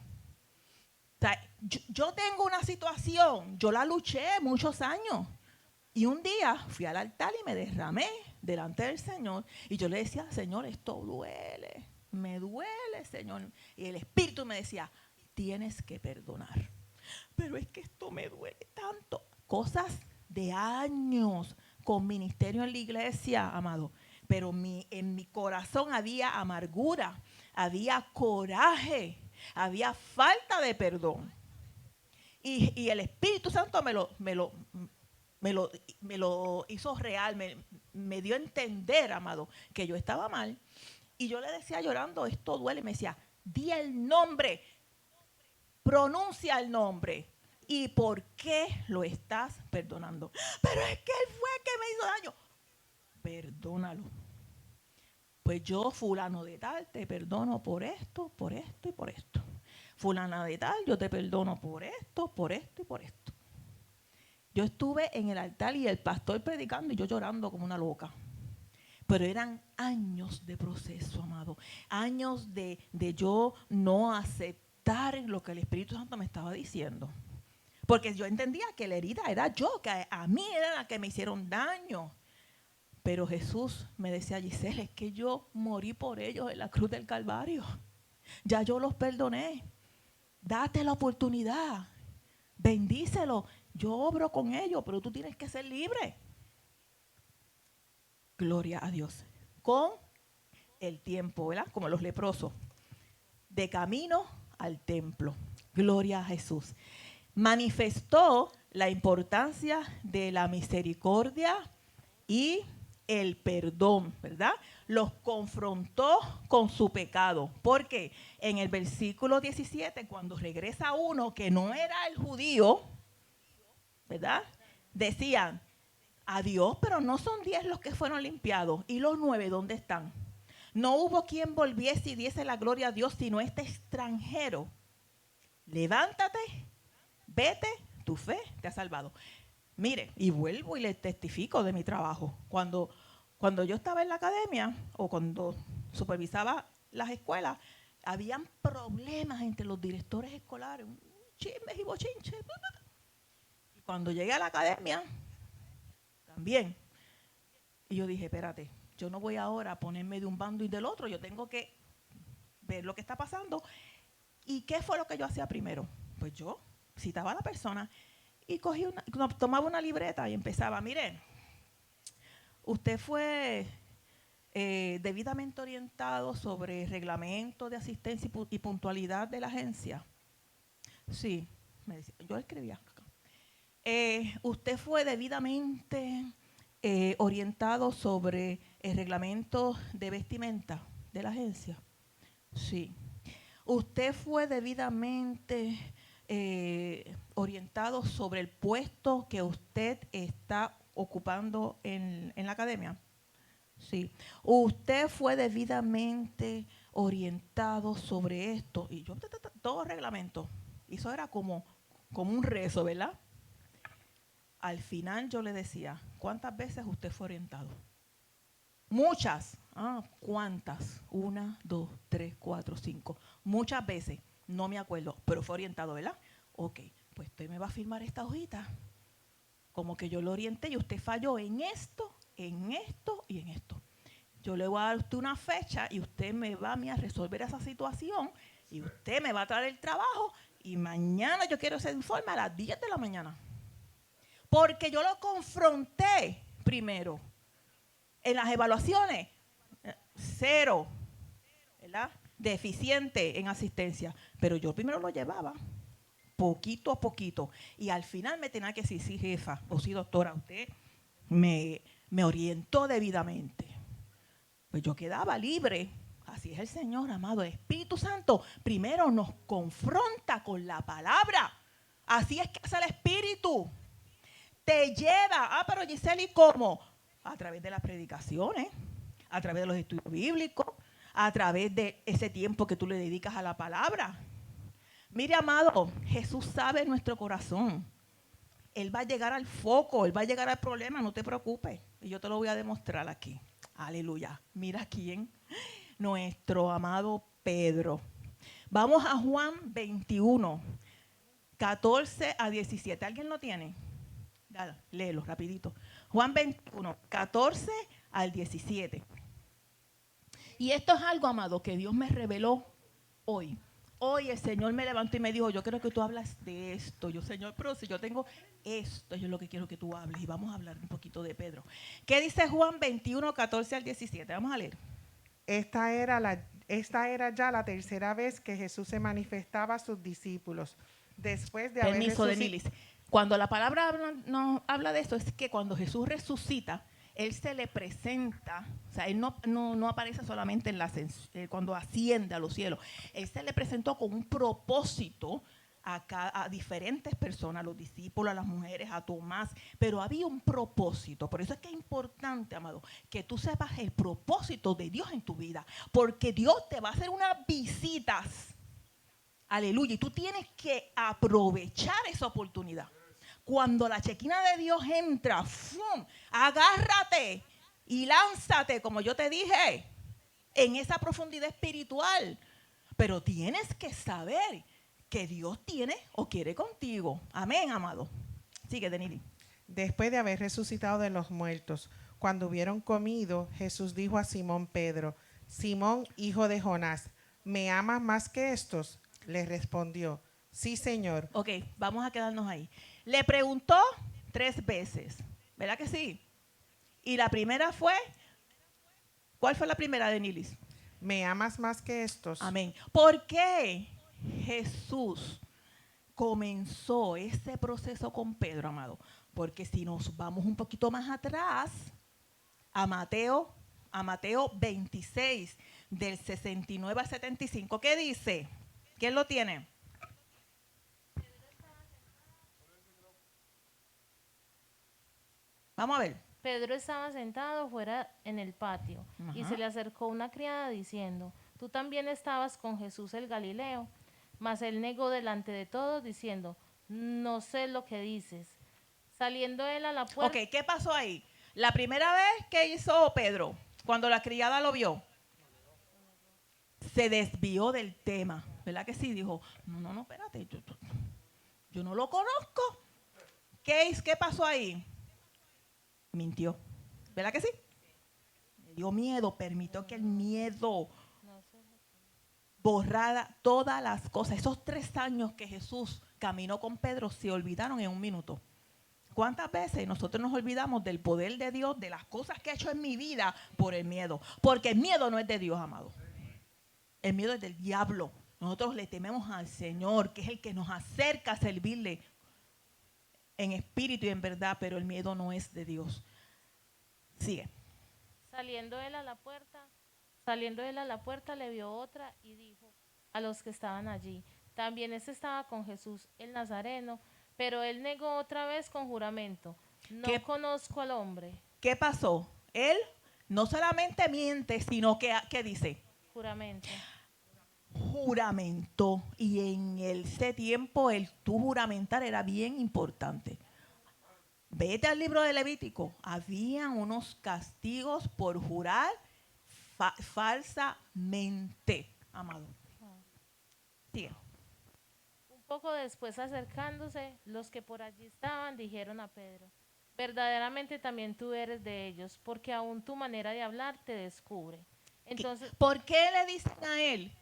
O sea, yo tengo una situación, yo la luché muchos años. Y un día fui al altar y me derramé delante del Señor. Y yo le decía, Señor, esto duele, me duele, Señor. Y el Espíritu me decía, tienes que perdonar. Pero es que esto me duele tanto. Cosas de años con ministerio en la iglesia, amado. Pero en mi corazón había amargura, había coraje, había falta de perdón. Y el Espíritu Santo me lo hizo real, me dio a entender, amado, que yo estaba mal. Y yo le decía llorando, esto duele. Me decía, di el nombre, pronuncia el nombre. ¿Y por qué lo estás perdonando? Pero es que él fue el que me hizo daño. Perdónalo. Pues yo, fulano de tal, te perdono por esto y por esto. Fulana de tal, yo te perdono por esto y por esto. Yo estuve en el altar y el pastor predicando y yo llorando como una loca. Pero eran años de proceso, amado. Años de yo no aceptar lo que el Espíritu Santo me estaba diciendo. Porque yo entendía que la herida era yo, que a mí era la que me hicieron daño. Pero Jesús me decía, Giselle, es que yo morí por ellos en la cruz del Calvario. Ya yo los perdoné. Date la oportunidad. Bendícelo. Yo obro con ellos, pero tú tienes que ser libre. Gloria a Dios. Con el tiempo, ¿verdad? Como los leprosos. De camino al templo. Gloria a Jesús. Manifestó la importancia de la misericordia y el perdón, ¿verdad? Los confrontó con su pecado. Porque en el versículo 17, cuando regresa uno que no era el judío, ¿verdad? Decían, adiós, pero no son 10 los que fueron limpiados. ¿Y los 9 dónde están? No hubo quien volviese y diese la gloria a Dios, sino este extranjero. Levántate, vete, tu fe te ha salvado. Mire, y vuelvo y le testifico de mi trabajo. Cuando yo estaba en la academia o cuando supervisaba las escuelas, habían problemas entre los directores escolares, chismes y bochinches. Y cuando llegué a la academia, también. Y yo dije, espérate, yo no voy ahora a ponerme de un bando y del otro, yo tengo que ver lo que está pasando. ¿Y qué fue lo que yo hacía primero? Pues yo citaba a la persona y tomaba una libreta y empezaba, mire, usted fue debidamente orientado sobre reglamento de asistencia y puntualidad de la agencia. Sí, me decía, yo escribía. Usted fue debidamente orientado sobre el reglamento de vestimenta de la agencia. Sí. Usted fue debidamente orientado sobre el puesto que usted está ocupando en la academia. Sí. Usted fue debidamente orientado sobre esto. Y yo, todo reglamento. Y eso era como un rezo, ¿verdad? Al final yo le decía, ¿cuántas veces usted fue orientado? Muchas. ¿Cuántas? 1, 2, 3, 4, 5. Muchas veces. No me acuerdo, pero fue orientado, ¿verdad? Ok, pues usted me va a firmar esta hojita. Como que yo lo orienté y usted falló en esto y en esto. Yo le voy a dar a usted una fecha y usted me va a resolver esa situación y usted me va a traer el trabajo y mañana yo quiero ese informe a las 10 de la mañana. Porque yo lo confronté primero. En las evaluaciones, 0, ¿verdad? Deficiente en asistencia. Pero yo primero lo llevaba, poquito a poquito. Y al final me tenía que decir, sí, jefa, o sí, doctora, usted me orientó debidamente. Pues yo quedaba libre. Así es el Señor, amado. El Espíritu Santo primero nos confronta con la palabra. Así es que hace el Espíritu. Te lleva. Pero Giselle, ¿y cómo? A través de las predicaciones, a través de los estudios bíblicos, a través de ese tiempo que tú le dedicas a la palabra. Mire, amado, Jesús sabe nuestro corazón. Él va a llegar al foco, Él va a llegar al problema, no te preocupes. Y yo te lo voy a demostrar aquí. Aleluya. Mira quién, nuestro amado Pedro. Vamos a Juan 21, 14 a 17. ¿Alguien lo tiene? Dale, léelo rapidito. Juan 21, 14 al 17. Y esto es algo, amado, que Dios me reveló hoy. Hoy el Señor me levantó y me dijo, yo quiero que tú hablas de esto. Yo, Señor, pero si yo tengo esto, yo es lo que quiero que tú hables. Y vamos a hablar un poquito de Pedro. ¿Qué dice Juan 21, 14 al 17? Vamos a leer. Esta era ya la tercera vez que Jesús se manifestaba a sus discípulos. Después de haber Permiso, Denilis. Cuando la palabra nos habla de esto, es que cuando Jesús resucita, Él se le presenta, o sea, Él no aparece solamente cuando asciende a los cielos. Él se le presentó con un propósito a diferentes personas, a los discípulos, a las mujeres, a Tomás, pero había un propósito. Por eso es que es importante, amado, que tú sepas el propósito de Dios en tu vida, porque Dios te va a hacer unas visitas. Aleluya, y tú tienes que aprovechar esa oportunidad. Cuando la chequina de Dios entra, ¡fum!, agárrate y lánzate, como yo te dije, en esa profundidad espiritual. Pero tienes que saber que Dios tiene o quiere contigo. Amén, amado. Sigue, Denili. Después de haber resucitado de los muertos, cuando hubieron comido, Jesús dijo a Simón Pedro: Simón, hijo de Jonás, ¿me amas más que estos? Le respondió: sí, Señor. Ok, vamos a quedarnos ahí. Le preguntó 3 veces, ¿verdad que sí? Y la primera fue, ¿cuál fue la primera de Nilis? ¿Me amas más que estos? Amén. ¿Por qué Jesús comenzó ese proceso con Pedro, amado? Porque si nos vamos un poquito más atrás, a Mateo 26, del 69 al 75, ¿qué dice? ¿Quién lo tiene? Vamos a ver. Pedro estaba sentado fuera en el patio y Ajá. se le acercó una criada diciendo: tú también estabas con Jesús el Galileo. Mas él negó delante de todos diciendo: no sé lo que dices. Saliendo él a la puerta. Ok, ¿qué pasó ahí? La primera vez que hizo Pedro, cuando la criada lo vio, se desvió del tema, ¿verdad que sí? Dijo, no, espérate, yo no lo conozco. ¿Qué pasó ahí? Mintió, ¿verdad que sí? Le dio miedo, permitió que el miedo No sé. borrara todas las cosas. Esos 3 años que Jesús caminó con Pedro se olvidaron en un minuto. ¿Cuántas veces nosotros nos olvidamos del poder de Dios, de las cosas que ha hecho en mi vida por el miedo? Porque el miedo no es de Dios, amado. El miedo es del diablo. Nosotros le tememos al Señor, que es el que nos acerca a servirle en espíritu y en verdad, pero el miedo no es de Dios. Sigue. Saliendo él a la puerta, le vio otra y dijo a los que estaban allí: también este estaba con Jesús el Nazareno. Pero él negó otra vez con juramento: no ¿Qué? conozco al hombre. ¿Qué pasó? Él no solamente miente, sino que, ¿qué dice? Juramento. Juramento. Y en ese tiempo el tú juramentar era bien importante. Vete al libro de Levítico. Habían unos castigos por jurar falsamente, amado. Sigue. Un poco después, acercándose, los que por allí estaban dijeron a Pedro: verdaderamente también tú eres de ellos, porque aún tu manera de hablar te descubre. Entonces, ¿Por qué le dicen a él?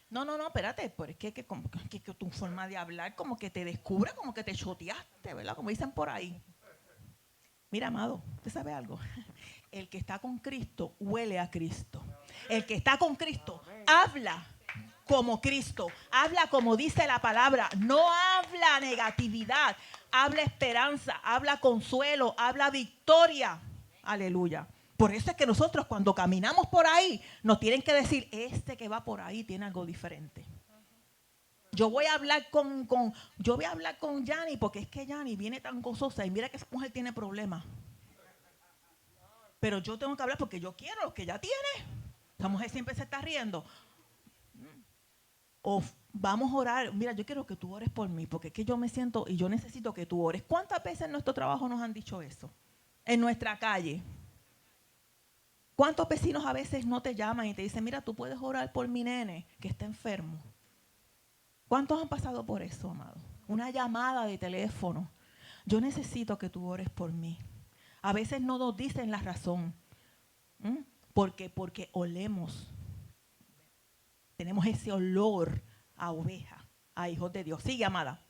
No, espérate, porque que tu forma de hablar como que te descubre, como que te choteaste, ¿verdad? Como dicen por ahí. Mira, amado, ¿usted sabe algo? El que está con Cristo huele a Cristo. El que está con Cristo habla como Cristo, habla como dice la palabra, no habla negatividad, habla esperanza, habla consuelo, habla victoria. Aleluya. Por eso es que nosotros cuando caminamos por ahí nos tienen que decir, este que va por ahí tiene algo diferente. Yo voy a hablar con Yanni porque es que Yanni viene tan gozosa y mira que esa mujer tiene problemas. Pero yo tengo que hablar porque yo quiero lo que ella tiene. Esa mujer siempre se está riendo. O vamos a orar. Mira, yo quiero que tú ores por mí porque es que yo me siento y yo necesito que tú ores. ¿Cuántas veces en nuestro trabajo nos han dicho eso? En nuestra calle. ¿Cuántos vecinos a veces no te llaman y te dicen, mira, tú puedes orar por mi nene que está enfermo? ¿Cuántos han pasado por eso, amado? Una llamada de teléfono. Yo necesito que tú ores por mí. A veces no nos dicen la razón. Porque olemos. Tenemos ese olor a oveja, a hijos de Dios. Sigue, amada.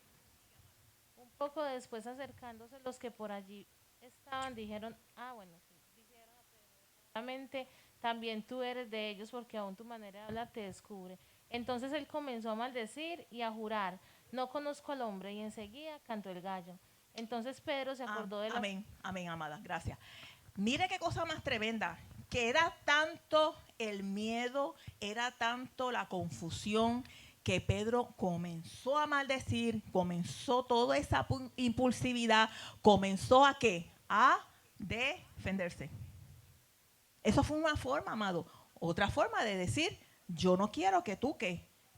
un poco después, acercándose, los que por allí estaban dijeron: dijeron a Pedro: verdaderamente también tú eres de ellos, porque aún tu manera de hablar te descubre. Entonces él comenzó a maldecir y a jurar: no conozco al hombre, y enseguida cantó el gallo. Entonces Pedro se acordó de la... Amén, amén, amada, gracias. Mire qué cosa más tremenda, que era tanto el miedo, era tanto la confusión, que Pedro comenzó a maldecir, comenzó toda esa impulsividad, comenzó ¿a qué? A defenderse. Eso fue una forma, amado. Otra forma de decir, yo no quiero que tú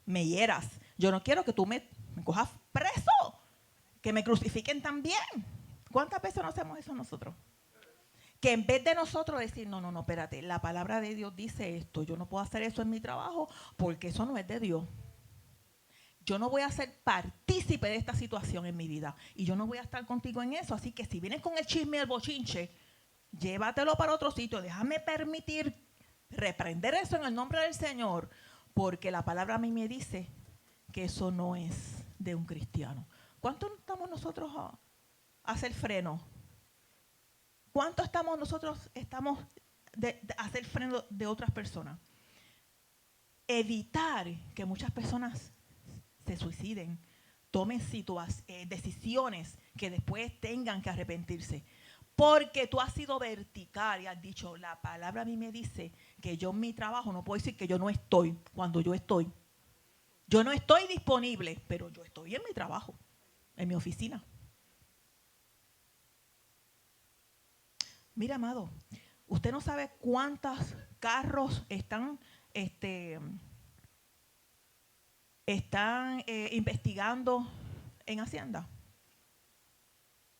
me hieras, yo no quiero que tú me cojas preso, que me crucifiquen también. ¿Cuántas veces no hacemos eso nosotros? Que en vez de nosotros decir, no, espérate, la palabra de Dios dice esto, yo no puedo hacer eso en mi trabajo porque eso no es de Dios. Yo no voy a ser partícipe de esta situación en mi vida. Y yo no voy a estar contigo en eso. Así que si vienes con el chisme y el bochinche, llévatelo para otro sitio. Déjame permitir reprender eso en el nombre del Señor. Porque la palabra a mí me dice que eso no es de un cristiano. ¿Cuánto estamos nosotros a hacer freno? ¿Cuánto estamos nosotros de hacer freno de otras personas? Evitar que muchas personas se suiciden, tomen decisiones que después tengan que arrepentirse. Porque tú has sido vertical y has dicho, la palabra a mí me dice que yo en mi trabajo no puedo decir que yo no estoy cuando yo estoy. Yo no estoy disponible, pero yo estoy en mi trabajo, en mi oficina. Mira, amado, usted no sabe cuántos carros están investigando en Hacienda.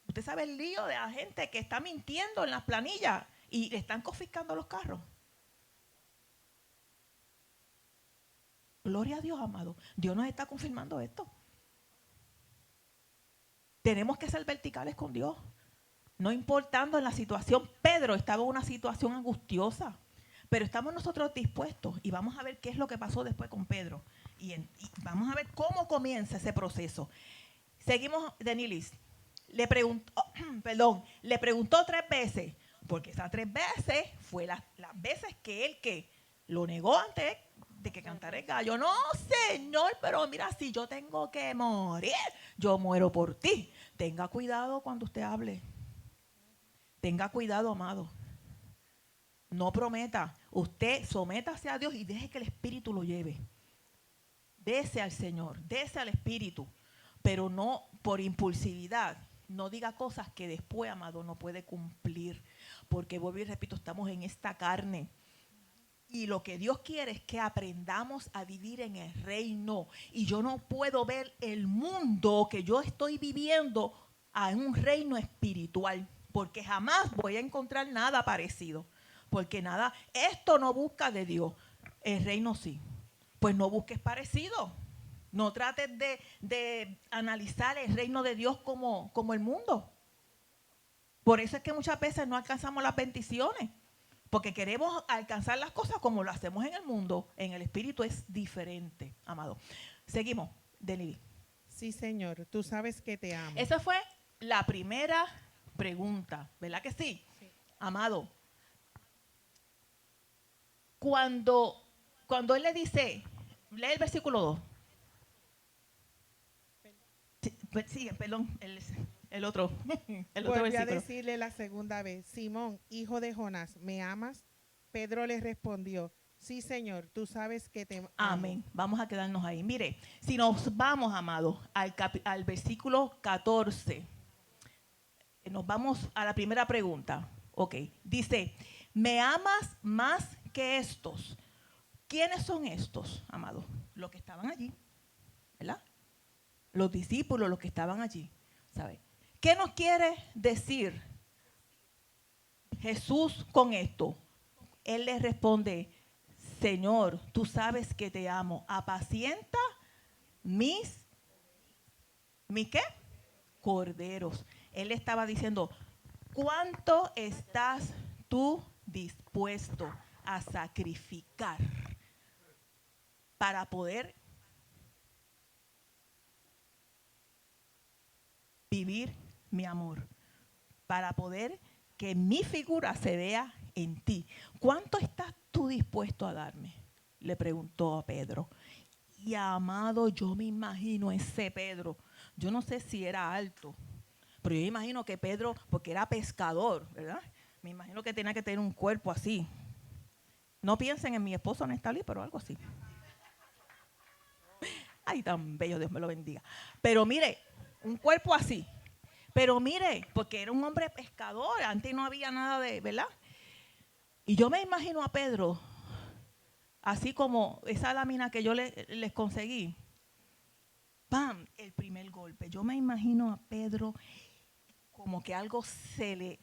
Usted sabe el lío de la gente que está mintiendo en las planillas y le están confiscando los carros. Gloria a Dios, amado. Dios nos está confirmando esto. Tenemos que ser verticales con Dios. No importando en la situación. Pedro estaba en una situación angustiosa. Pero estamos nosotros dispuestos y vamos a ver qué es lo que pasó después con Pedro. Y vamos a ver cómo comienza ese proceso. Seguimos, Denilis. Le preguntó 3 veces, porque esas 3 veces fue las veces que él lo negó antes de que cantara el gallo. No, Señor, pero mira, si yo tengo que morir, yo muero por ti. Tenga cuidado cuando usted hable. Tenga cuidado, amado. No prometa. Usted sométase a Dios y deje que el Espíritu lo lleve. Dese al Señor, dese al Espíritu, pero no por impulsividad. No diga cosas que después, amado, no puede cumplir. Porque, vuelvo y repito, estamos en esta carne. Y lo que Dios quiere es que aprendamos a vivir en el reino. Y yo no puedo ver el mundo que yo estoy viviendo en un reino espiritual. Porque jamás voy a encontrar nada parecido. Porque esto no busca de Dios. El reino sí. Pues no busques parecido. No trates de analizar el reino de Dios como el mundo. Por eso es que muchas veces no alcanzamos las bendiciones. Porque queremos alcanzar las cosas como lo hacemos en el mundo. En el espíritu es diferente, amado. Seguimos, Denily. Sí, Señor, tú sabes que te amo. Esa fue la primera pregunta, ¿verdad que sí? Sí. Amado, cuando él le dice, lee el versículo 2. Sí, perdón, el otro Volvió versículo. a decirle la segunda vez, Simón, hijo de Jonás, ¿me amas? Pedro le respondió, sí, Señor, tú sabes que te amo. Amén. Vamos a quedarnos ahí. Mire, si nos vamos, amados, al versículo 14, nos vamos a la primera pregunta. Ok, dice, ¿me amas más que estos? ¿Quiénes son estos, amados? Los que estaban allí, ¿verdad? Los discípulos, los que estaban allí, ¿sabe? ¿Qué nos quiere decir Jesús con esto? Él le responde, Señor, tú sabes que te amo. Apacienta ¿qué? Corderos. Él estaba diciendo, ¿cuánto estás tú dispuesto a sacrificar para poder vivir mi amor? Para poder que mi figura se vea en ti. ¿Cuánto estás tú dispuesto a darme? Le preguntó a Pedro. Y amado, yo me imagino ese Pedro. Yo no sé si era alto, pero yo imagino que Pedro, porque era pescador, ¿verdad? Me imagino que tenía que tener un cuerpo así. No piensen en mi esposo Nestalí, pero algo así. Ay, tan bello, Dios me lo bendiga. Pero mire, un cuerpo así. Pero mire, porque era un hombre pescador, antes no había nada de, ¿verdad? Y yo me imagino a Pedro, así como esa lámina que yo les conseguí. ¡Pam! El primer golpe. Yo me imagino a Pedro como que algo se le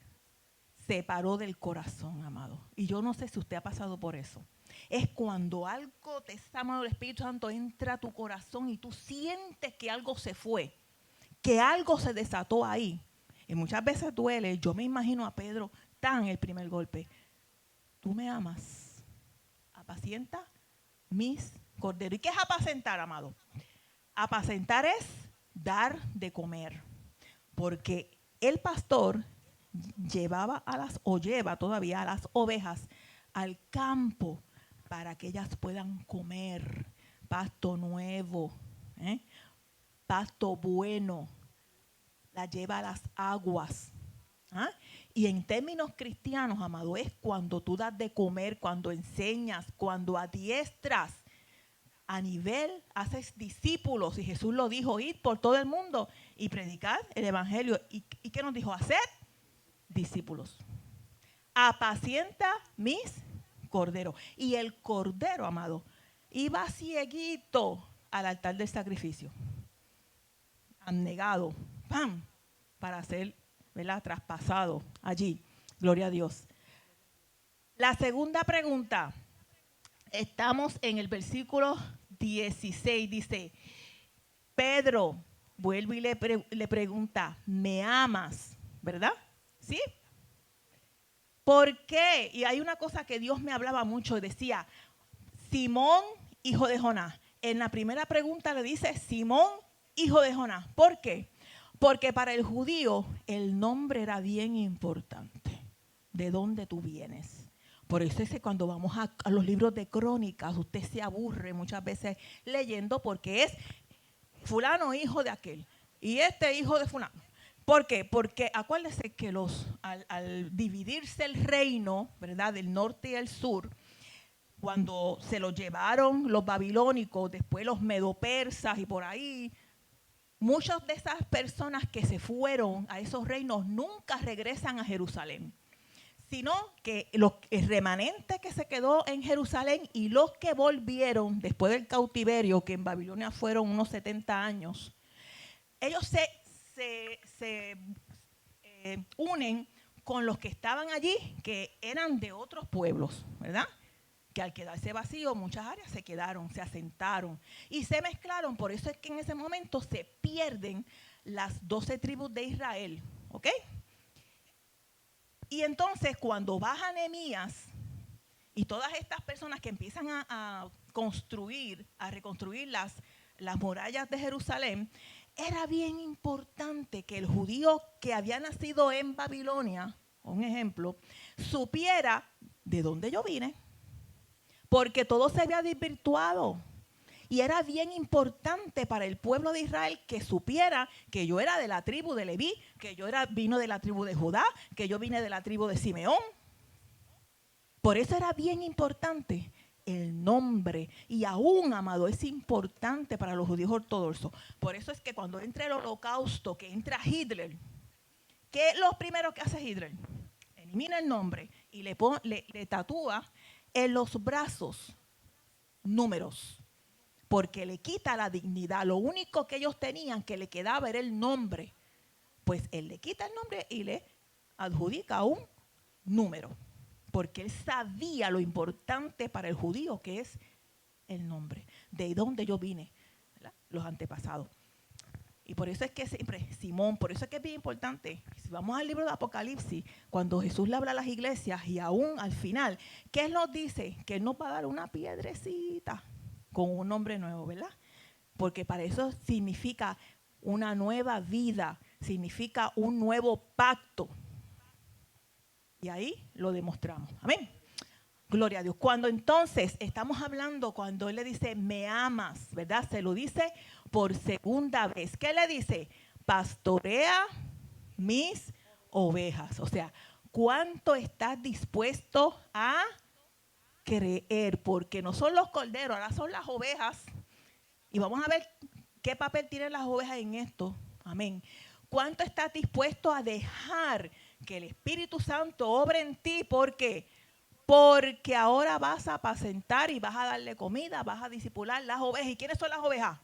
separó del corazón, amado. Y yo no sé si usted ha pasado por eso. Es cuando algo te está amando, el Espíritu Santo entra a tu corazón y tú sientes que algo se fue, que algo se desató ahí. Y muchas veces duele. Yo me imagino a Pedro tan el primer golpe. Tú me amas. Apacienta mis corderos. ¿Y qué es apacentar, amado? Apacentar es dar de comer. Porque el pastor lleva todavía a las ovejas al campo para que ellas puedan comer pasto nuevo, pasto bueno. La lleva a las aguas. ¿Ah? Y en términos cristianos, amado, es cuando tú das de comer, cuando enseñas, cuando adiestras. A nivel, haces discípulos. Y Jesús lo dijo, id por todo el mundo y predicar el evangelio. ¿Y qué nos dijo? Hacer discípulos. Apacienta mis corderos. Y el cordero, amado, iba cieguito al altar del sacrificio. Abnegado. ¡Pam! Para ser, ¿verdad?, traspasado allí. Gloria a Dios. La segunda pregunta. Estamos en el versículo 16. Dice, Pedro vuelve y le pregunta, ¿me amas? ¿Verdad? ¿Sí? ¿Por qué? Y hay una cosa que Dios me hablaba mucho. Decía, Simón, hijo de Jonás. En la primera pregunta le dice, Simón, hijo de Jonás. ¿Por qué? Porque para el judío el nombre era bien importante. ¿De dónde tú vienes? Por eso es que cuando vamos a los libros de crónicas, usted se aburre muchas veces leyendo porque es fulano hijo de aquel y este hijo de fulano. ¿Por qué? Porque acuérdese que al dividirse el reino, ¿verdad?, del norte y el sur, cuando se lo llevaron los babilónicos, después los medopersas y por ahí, muchas de esas personas que se fueron a esos reinos nunca regresan a Jerusalén, sino que el remanente que se quedó en Jerusalén y los que volvieron después del cautiverio, que en Babilonia fueron unos 70 años, ellos se unen con los que estaban allí, que eran de otros pueblos, ¿verdad? Que al quedarse vacío, muchas áreas se quedaron, se asentaron y se mezclaron. Por eso es que en ese momento se pierden las 12 tribus de Israel, ¿ok? Y entonces cuando baja Nehemías y todas estas personas que empiezan a construir, a reconstruir las murallas de Jerusalén, era bien importante que el judío que había nacido en Babilonia, un ejemplo, supiera de dónde yo vine, porque todo se había desvirtuado. Y era bien importante para el pueblo de Israel que supiera que yo era de la tribu de Leví, que yo vino de la tribu de Judá, que yo vine de la tribu de Simeón. Por eso era bien importante el nombre. Y aún, amado, es importante para los judíos ortodoxos. Por eso es que cuando entra el holocausto, que entra Hitler, ¿qué es lo primero que hace Hitler? Elimina el nombre y le tatúa en los brazos números, porque le quita la dignidad. Lo único que ellos tenían que le quedaba era el nombre. Pues él le quita el nombre y le adjudica un número, porque él sabía lo importante para el judío que es el nombre, de dónde yo vine, ¿verdad?, los antepasados. Y por eso es que siempre, Simón, por eso es que es bien importante. Si vamos al libro de Apocalipsis, cuando Jesús le habla a las iglesias y aún al final, ¿qué él nos dice? Que él nos va a dar una piedrecita con un nombre nuevo, ¿verdad? Porque para eso significa una nueva vida, significa un nuevo pacto. Y ahí lo demostramos. Amén. Gloria a Dios. Cuando entonces estamos hablando, cuando él le dice, me amas, ¿verdad? Se lo dice por segunda vez. ¿Qué le dice? Pastorea mis ovejas. O sea, ¿cuánto estás dispuesto a creer? Porque no son los corderos, ahora son las ovejas. Y vamos a ver qué papel tienen las ovejas en esto. Amén. ¿Cuánto estás dispuesto a dejar que el Espíritu Santo obre en ti? ¿Por qué? Porque ahora vas a apacentar y vas a darle comida, vas a discipular las ovejas. ¿Y quiénes son las ovejas?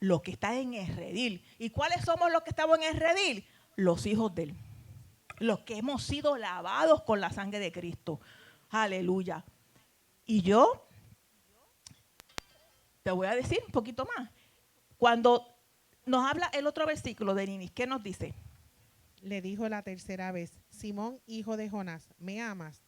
Los que están en el redil. ¿Y cuáles somos los que estamos en el redil? Los hijos de él. Los que hemos sido lavados con la sangre de Cristo. Aleluya. Y yo te voy a decir un poquito más. Cuando nos habla el otro versículo de Ninis, ¿qué nos dice? Le dijo la tercera vez, Simón, hijo de Jonás, ¿me amas?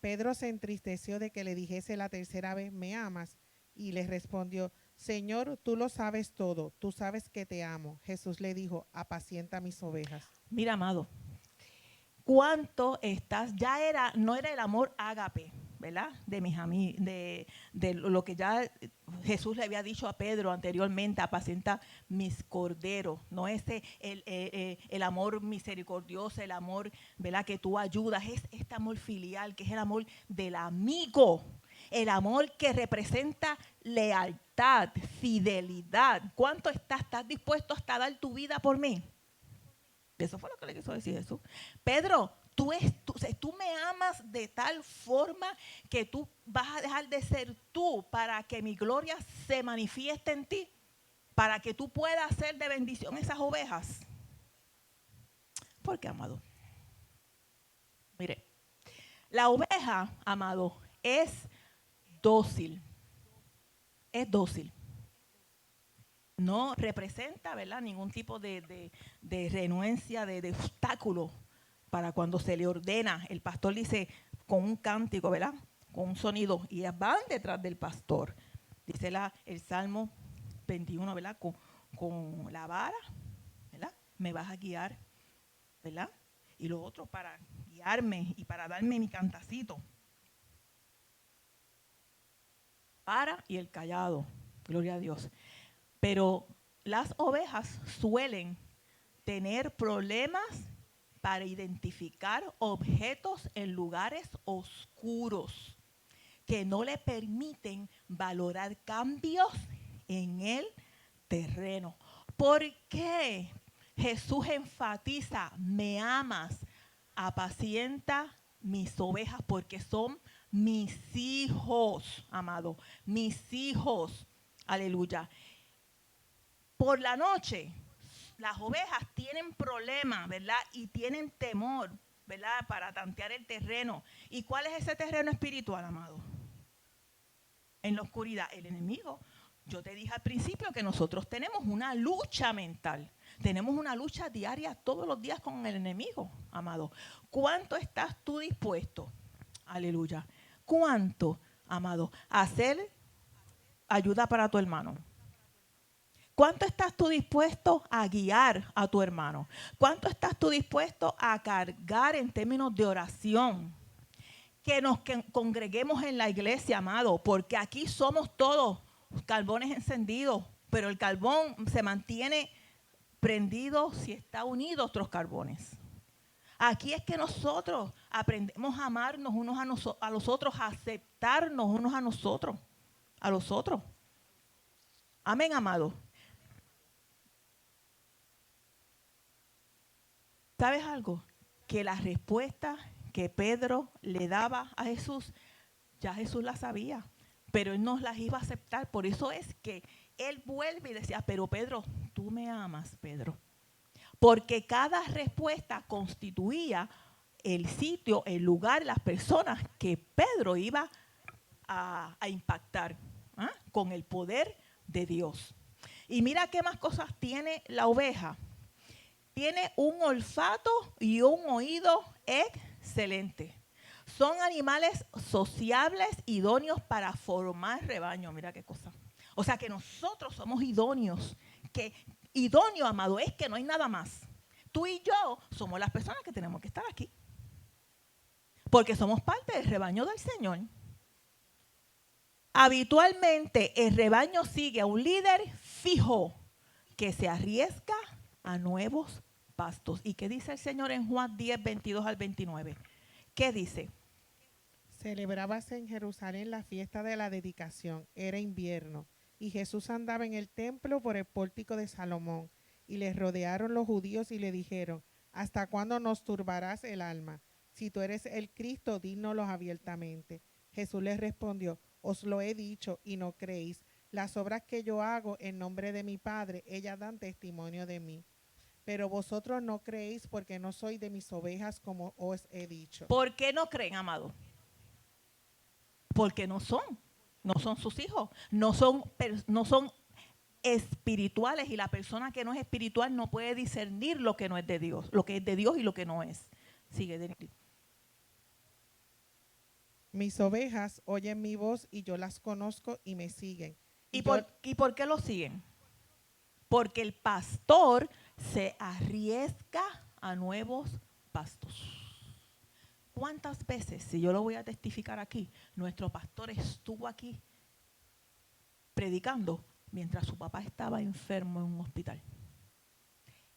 Pedro se entristeció de que le dijese la tercera vez, ¿me amas? Y le respondió, Señor, tú lo sabes todo, tú sabes que te amo. Jesús le dijo, apacienta mis ovejas. Mira, amado, cuánto estás, no era el amor ágape, ¿verdad? De mis amigos, de lo que ya Jesús le había dicho a Pedro anteriormente, apacienta mis corderos, no ese el amor misericordioso, el amor, ¿verdad? Que tú ayudas, es este amor filial, que es el amor del amigo, el amor que representa lealtad, fidelidad. ¿Cuánto estás dispuesto hasta dar tu vida por mí? Eso fue lo que le quiso decir Jesús. Pedro, tú me amas de tal forma que tú vas a dejar de ser tú para que mi gloria se manifieste en ti, para que tú puedas hacer de bendición esas ovejas. ¿Por qué, amado? Mire, la oveja, amado, es dócil. Es dócil. No representa, ¿verdad?, ningún tipo de renuencia, de obstáculo para cuando se le ordena. El pastor dice con un cántico, ¿verdad?, con un sonido, y ellas van detrás del pastor. Dice el Salmo 21, ¿verdad?, con la vara, ¿verdad?, me vas a guiar, ¿verdad? Y lo otro para guiarme y para darme mi cantacito. Para y el callado, gloria a Dios. Pero las ovejas suelen tener problemas para identificar objetos en lugares oscuros que no le permiten valorar cambios en el terreno. ¿Por qué Jesús enfatiza, me amas, apacienta mis ovejas? Porque son mis hijos, amado, mis hijos. Aleluya. Por la noche, las ovejas tienen problemas, ¿verdad? Y tienen temor, ¿verdad? Para tantear el terreno. ¿Y cuál es ese terreno espiritual, amado? En la oscuridad, el enemigo. Yo te dije al principio que nosotros tenemos una lucha mental. Tenemos una lucha diaria todos los días con el enemigo, amado. ¿Cuánto estás tú dispuesto? Aleluya. ¿Cuánto, amado, a hacer ayuda para tu hermano? ¿Cuánto estás tú dispuesto a guiar a tu hermano? ¿Cuánto estás tú dispuesto a cargar en términos de oración? Que nos congreguemos en la iglesia, amado, porque aquí somos todos carbones encendidos, pero el carbón se mantiene prendido si está unido a otros carbones. Aquí es que nosotros aprendemos a amarnos unos a los otros, a aceptarnos unos a nosotros, a los otros. Amén, amado. ¿Sabes algo? Que las respuestas que Pedro le daba a Jesús, ya Jesús las sabía, pero él no las iba a aceptar. Por eso es que él vuelve y decía, pero Pedro, tú me amas, Pedro. Porque cada respuesta constituía el sitio, el lugar, las personas que Pedro iba a impactar, ¿ah?, con el poder de Dios. Y mira qué más cosas tiene la oveja. Tiene un olfato y un oído excelente. Son animales sociables, idóneos para formar rebaño. Mira qué cosa. O sea que nosotros somos idóneos. Que idóneo, amado, es que no hay nada más. Tú y yo somos las personas que tenemos que estar aquí. Porque somos parte del rebaño del Señor. Habitualmente el rebaño sigue a un líder fijo que se arriesga a nuevos pastos. ¿Y qué dice el Señor en Juan 10, 22 al 29? ¿Qué dice? Celebrábase en Jerusalén la fiesta de la dedicación. Era invierno. Y Jesús andaba en el templo por el pórtico de Salomón. Y le rodearon los judíos y le dijeron, ¿hasta cuándo nos turbarás el alma? Si tú eres el Cristo, dínoslo abiertamente. Jesús les respondió, os lo he dicho y no creéis. Las obras que yo hago en nombre de mi Padre, ellas dan testimonio de mí. Pero vosotros no creéis porque no sois de mis ovejas como os he dicho. ¿Por qué no creen, amado? porque no son sus hijos, no son espirituales, y la persona que no es espiritual no puede discernir lo que no es de Dios, lo que es de Dios y lo que no es. Sigue, Denise. Mis ovejas oyen mi voz y yo las conozco y me siguen. ¿Y por qué lo siguen? Porque el pastor se arriesga a nuevos pastos. ¿Cuántas veces, si yo lo voy a testificar aquí, nuestro pastor estuvo aquí predicando mientras su papá estaba enfermo en un hospital?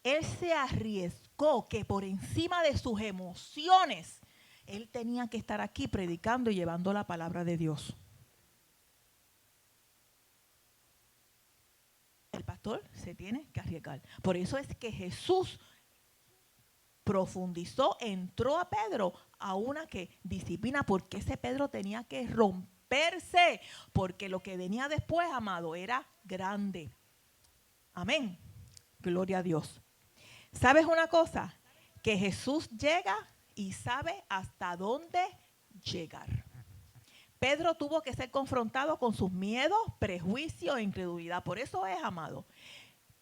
Él se arriesgó que por encima de sus emociones, él tenía que estar aquí predicando y llevando la palabra de Dios. El pastor se tiene que arriesgar. Por eso es que Jesús profundizó, entró a Pedro a una disciplina, porque ese Pedro tenía que romperse, porque lo que venía después, amado, era grande. Amén. Gloria a Dios. ¿Sabes una cosa? Que Jesús llega y sabe hasta dónde llegar. Pedro tuvo que ser confrontado con sus miedos, prejuicios e incredulidad. Por eso es, amado,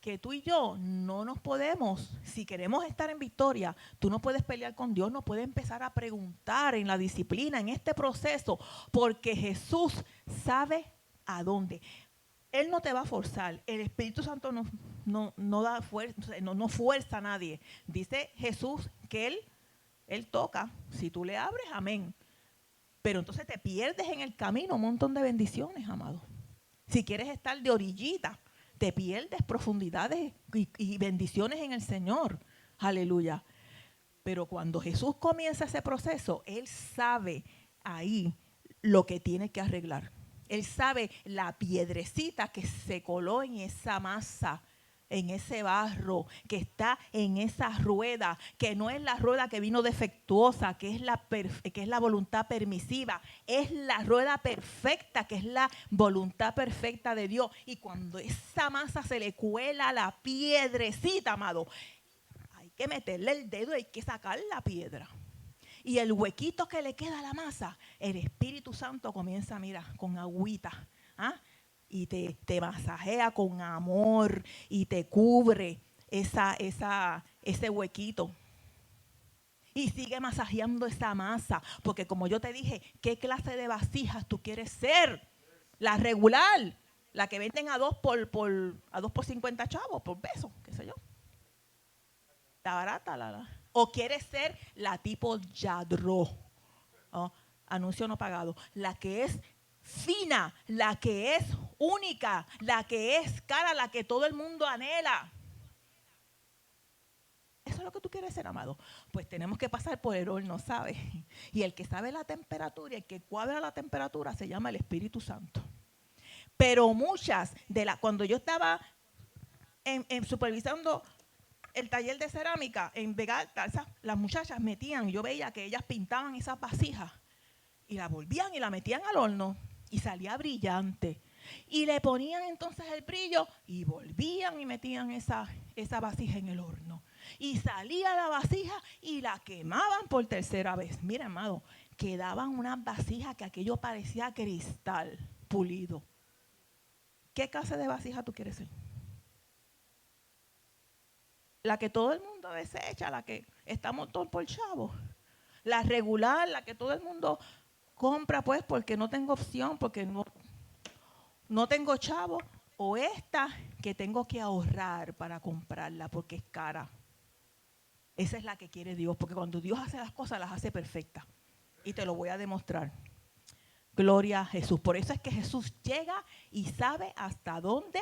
que tú y yo no nos podemos, si queremos estar en victoria, tú no puedes pelear con Dios, no puedes empezar a preguntar en la disciplina, en este proceso, porque Jesús sabe a dónde. Él no te va a forzar. El Espíritu Santo no da fuerza, no fuerza a nadie. Dice Jesús que Él toca. Si tú le abres, amén. Pero entonces te pierdes en el camino un montón de bendiciones, amado. Si quieres estar de orillita, te pierdes profundidades y bendiciones en el Señor. Aleluya. Pero cuando Jesús comienza ese proceso, Él sabe ahí lo que tiene que arreglar. Él sabe la piedrecita que se coló en esa masa, en ese barro, que está en esa rueda, que no es la rueda que vino defectuosa, que es la voluntad permisiva, es la rueda perfecta, que es la voluntad perfecta de Dios. Y cuando esa masa se le cuela la piedrecita, amado, hay que meterle el dedo, hay que sacar la piedra. Y el huequito que le queda a la masa, el Espíritu Santo comienza, mira, con agüita, y te masajea con amor y te cubre ese huequito. Y sigue masajeando esa masa, porque como yo te dije, ¿qué clase de vasijas tú quieres ser? La regular, la que venden a 2 por 50 chavos, por peso, qué sé yo. La barata, o quieres ser la tipo Yadro, anuncio no pagado, la que es fina, la que es única, la que es cara, la que todo el mundo anhela. Eso es lo que tú quieres ser, amado. Pues tenemos que pasar por el horno, ¿sabes? Y el que sabe la temperatura, el que cuadra la temperatura, se llama el Espíritu Santo. Pero cuando yo estaba supervisando el taller de cerámica en Vega Alta, las muchachas metían, yo veía que ellas pintaban esas vasijas y la volvían y la metían al horno y salía brillante. Y le ponían entonces el brillo y volvían y metían esa vasija en el horno. Y salía la vasija y la quemaban por tercera vez. Mira, amado, quedaban unas vasijas que aquello parecía cristal pulido. ¿Qué clase de vasija tú quieres ser? La que todo el mundo desecha, la que estamos todos por chavo. La regular, la que todo el mundo compra pues porque no tengo opción, porque no tengo chavo. O esta que tengo que ahorrar para comprarla porque es cara. Esa es la que quiere Dios, porque cuando Dios hace las cosas, las hace perfectas. Y te lo voy a demostrar. Gloria a Jesús. Por eso es que Jesús llega y sabe hasta dónde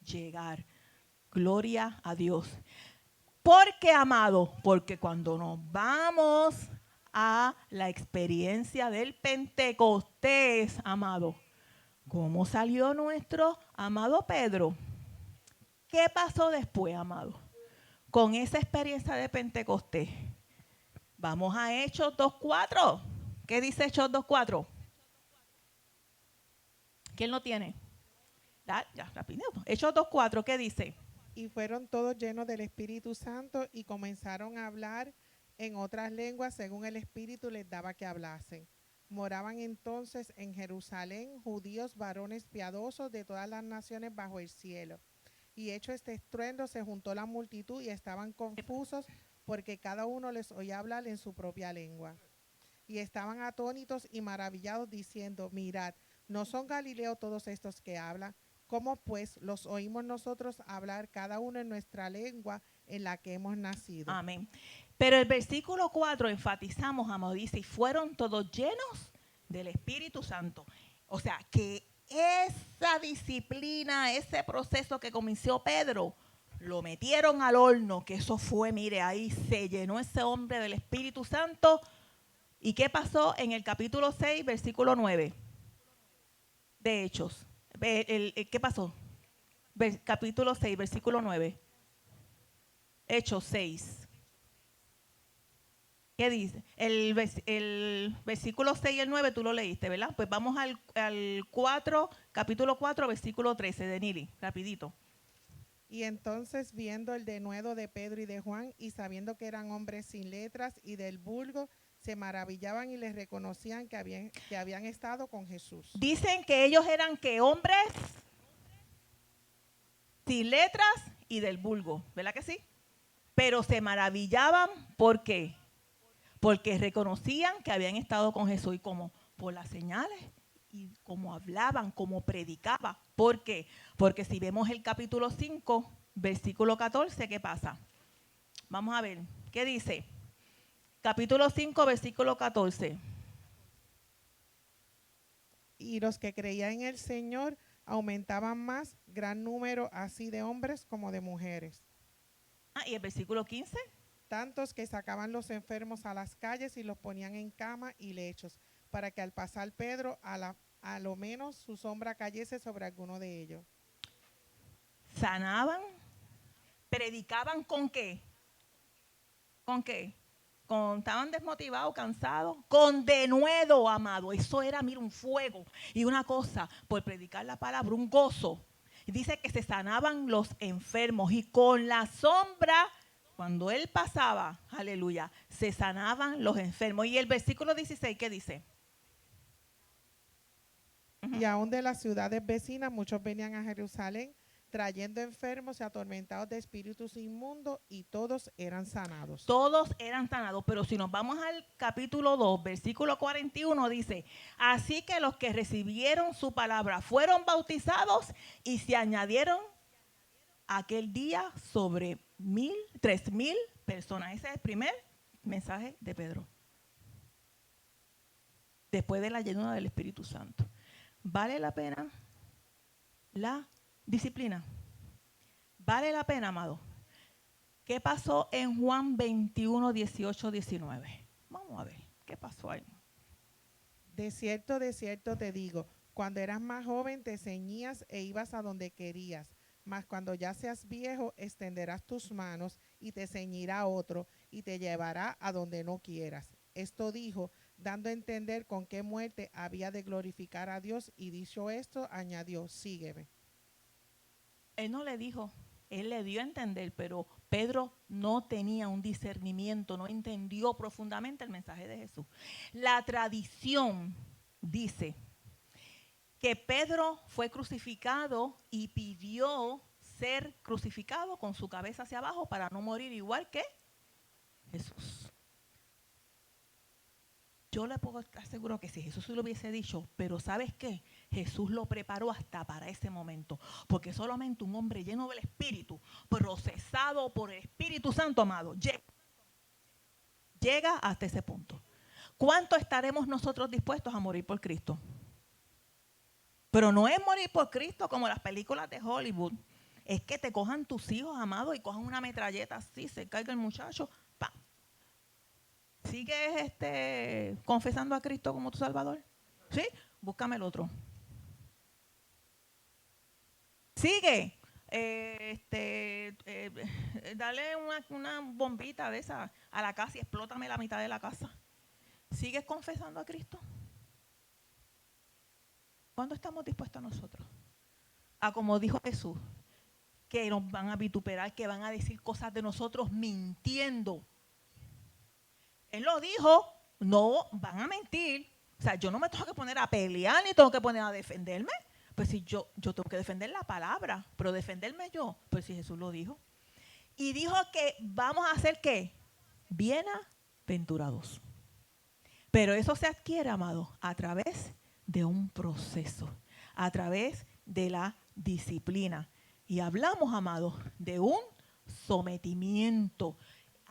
llegar. Gloria a Dios. ¿Por qué, amado? Porque cuando nos vamos a la experiencia del Pentecostés, amado, ¿cómo salió nuestro amado Pedro? ¿Qué pasó después, amado? Con esa experiencia de Pentecostés. Vamos a Hechos 2:4. ¿Qué dice Hechos 2:4? ¿Quién lo tiene? Ya, rápido. Hechos 2:4, ¿qué dice? Y fueron todos llenos del Espíritu Santo y comenzaron a hablar en otras lenguas según el Espíritu les daba que hablasen. Moraban entonces en Jerusalén judíos varones piadosos de todas las naciones bajo el cielo. Y hecho este estruendo, se juntó la multitud y estaban confusos porque cada uno les oía hablar en su propia lengua. Y estaban atónitos y maravillados diciendo, mirad, ¿no son Galileos todos estos que hablan? ¿Cómo pues los oímos nosotros hablar cada uno en nuestra lengua en la que hemos nacido? Amén. Pero el versículo 4 enfatizamos, amado, dice, y fueron todos llenos del Espíritu Santo. O sea, que esa disciplina, ese proceso que comenzó Pedro, lo metieron al horno, que eso fue, mire, ahí se llenó ese hombre del Espíritu Santo. ¿Y qué pasó en el capítulo 6, versículo 9 de Hechos? ¿Qué pasó? Capítulo 6, versículo 9. Hechos 6. ¿Qué dice? El versículo 6 y el 9 tú lo leíste, ¿verdad? Pues vamos al 4, capítulo 4, versículo 13 de Nili, rapidito. Y entonces, viendo el denuedo de Pedro y de Juan, y sabiendo que eran hombres sin letras y del vulgo, se maravillaban y les reconocían que habían estado con Jesús. Dicen que ellos eran que hombres sin letras y del vulgo, ¿verdad que sí? Pero se maravillaban, ¿por qué? Porque reconocían que habían estado con Jesús y como por las señales y como hablaban, como predicaban. ¿Por qué? Porque si vemos el capítulo 5, versículo 14, ¿qué pasa? Vamos a ver, ¿qué dice? Capítulo 5, versículo 14. Y los que creían en el Señor aumentaban más, gran número así de hombres como de mujeres. ¿Y el versículo 15? Tantos que sacaban los enfermos a las calles y los ponían en cama y lechos, para que al pasar Pedro, a lo menos su sombra cayese sobre alguno de ellos. Sanaban, predicaban ¿con qué? ¿Con qué? Estaban desmotivados, cansados, con denuedo, amado. Eso era, mira, un fuego y una cosa, por predicar la palabra, un gozo. Y dice que se sanaban los enfermos y con la sombra, cuando él pasaba, aleluya, se sanaban los enfermos. Y el versículo 16, ¿qué dice? Y aún de las ciudades vecinas, muchos venían a Jerusalén trayendo enfermos y atormentados de espíritus inmundos, y todos eran sanados. Todos eran sanados, pero si nos vamos al capítulo 2, versículo 41, dice, así que los que recibieron su palabra fueron bautizados y se añadieron aquel día sobre 3,000 personas. Ese es el primer mensaje de Pedro. Después de la llenura del Espíritu Santo. ¿Vale la pena la disciplina? ¿Vale la pena, amado? ¿Qué pasó en Juan 21, 18, 19? Vamos a ver, ¿qué pasó ahí? De cierto te digo, cuando eras más joven te ceñías e ibas a donde querías, mas cuando ya seas viejo extenderás tus manos y te ceñirá otro y te llevará a donde no quieras. Esto dijo, dando a entender con qué muerte había de glorificar a Dios, y dicho esto, añadió, sígueme. Él no le dijo, él le dio a entender, pero Pedro no tenía un discernimiento, no entendió profundamente el mensaje de Jesús. La tradición dice que Pedro fue crucificado y pidió ser crucificado con su cabeza hacia abajo para no morir igual que Jesús. Yo le puedo estar seguro que si Jesús lo hubiese dicho, pero ¿sabes qué? Jesús lo preparó hasta para ese momento, porque solamente un hombre lleno del Espíritu, procesado por el Espíritu Santo, amado, llega hasta ese punto. ¿Cuánto estaremos nosotros dispuestos a morir por Cristo? Pero no es morir por Cristo como las películas de Hollywood. Es que te cojan tus hijos, amados, y cojan una metralleta así, se caiga el muchacho, ¡pam! ¿Sigues confesando a Cristo como tu Salvador? ¿Sí? Búscame el otro. Sigue. Dale una bombita de esa a la casa y explótame la mitad de la casa. ¿Sigues confesando a Cristo? ¿Cuándo estamos dispuestos nosotros? A como dijo Jesús, que nos van a vituperar, que van a decir cosas de nosotros mintiendo. Él lo dijo, no van a mentir. O sea, yo no me tengo que poner a pelear ni tengo que poner a defenderme. Pues si yo tengo que defender la palabra, pero defenderme yo, pues si Jesús lo dijo. Y dijo que vamos a hacer ¿qué? Bienaventurados. Pero eso se adquiere, amado, a través de un proceso, a través de la disciplina. Y hablamos, amado, de un sometimiento.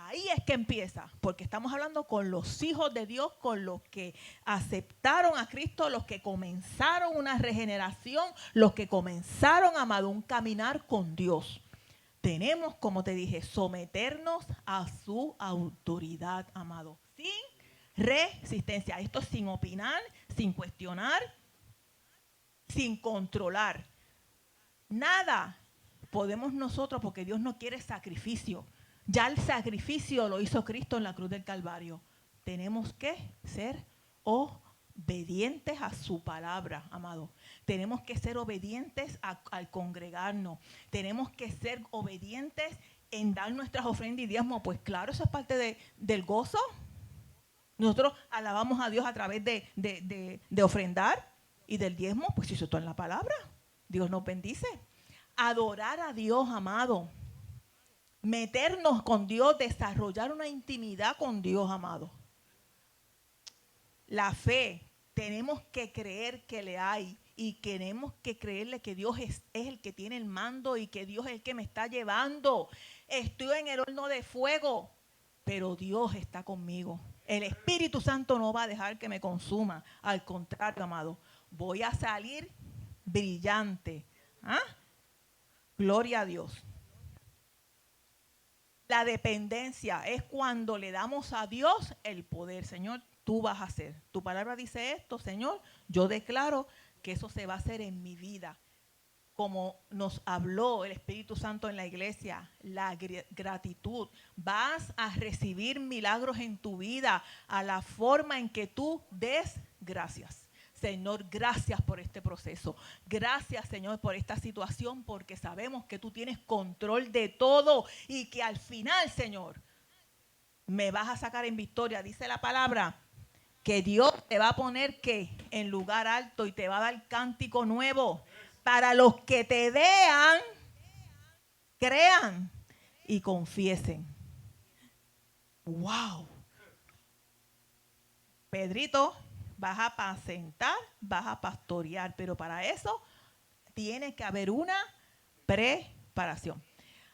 Ahí es que empieza, porque estamos hablando con los hijos de Dios, con los que aceptaron a Cristo, los que comenzaron una regeneración, los que comenzaron, amado, un caminar con Dios. Tenemos, como te dije, someternos a su autoridad, amado, sin resistencia. Esto sin opinar, sin cuestionar, sin controlar. Nada podemos nosotros, porque Dios no quiere sacrificio. Ya el sacrificio lo hizo Cristo en la cruz del Calvario. Tenemos que ser obedientes a su palabra, amado. Tenemos que ser obedientes al congregarnos. Tenemos que ser obedientes en dar nuestras ofrendas y diezmos. Pues claro, eso es parte del gozo. Nosotros alabamos a Dios a través de ofrendar y del diezmo. Pues eso está en la palabra. Dios nos bendice. Adorar a Dios, amado. Meternos con Dios, desarrollar una intimidad con Dios, amado. La fe, tenemos que creer que le hay y tenemos que creerle que Dios es el que tiene el mando y que Dios es el que me está llevando. Estoy en el horno de fuego, pero Dios está conmigo. El Espíritu Santo no va a dejar que me consuma. Al contrario, amado, voy a salir brillante. ¿Ah? Gloria a Dios. La dependencia es cuando le damos a Dios el poder. Señor, tú vas a hacer. Tu palabra dice esto, Señor. Yo declaro que eso se va a hacer en mi vida. Como nos habló el Espíritu Santo en la iglesia, la gratitud. Vas a recibir milagros en tu vida a la forma en que tú des gracias. Señor, gracias por este proceso. Gracias, Señor, por esta situación, porque sabemos que tú tienes control de todo y que al final, Señor, me vas a sacar en victoria. Dice la palabra que Dios te va a poner ¿qué? En lugar alto y te va a dar cántico nuevo para los que te vean, crean y confiesen. ¡Wow! Pedrito, vas a apacentar, vas a pastorear, pero para eso tiene que haber una preparación.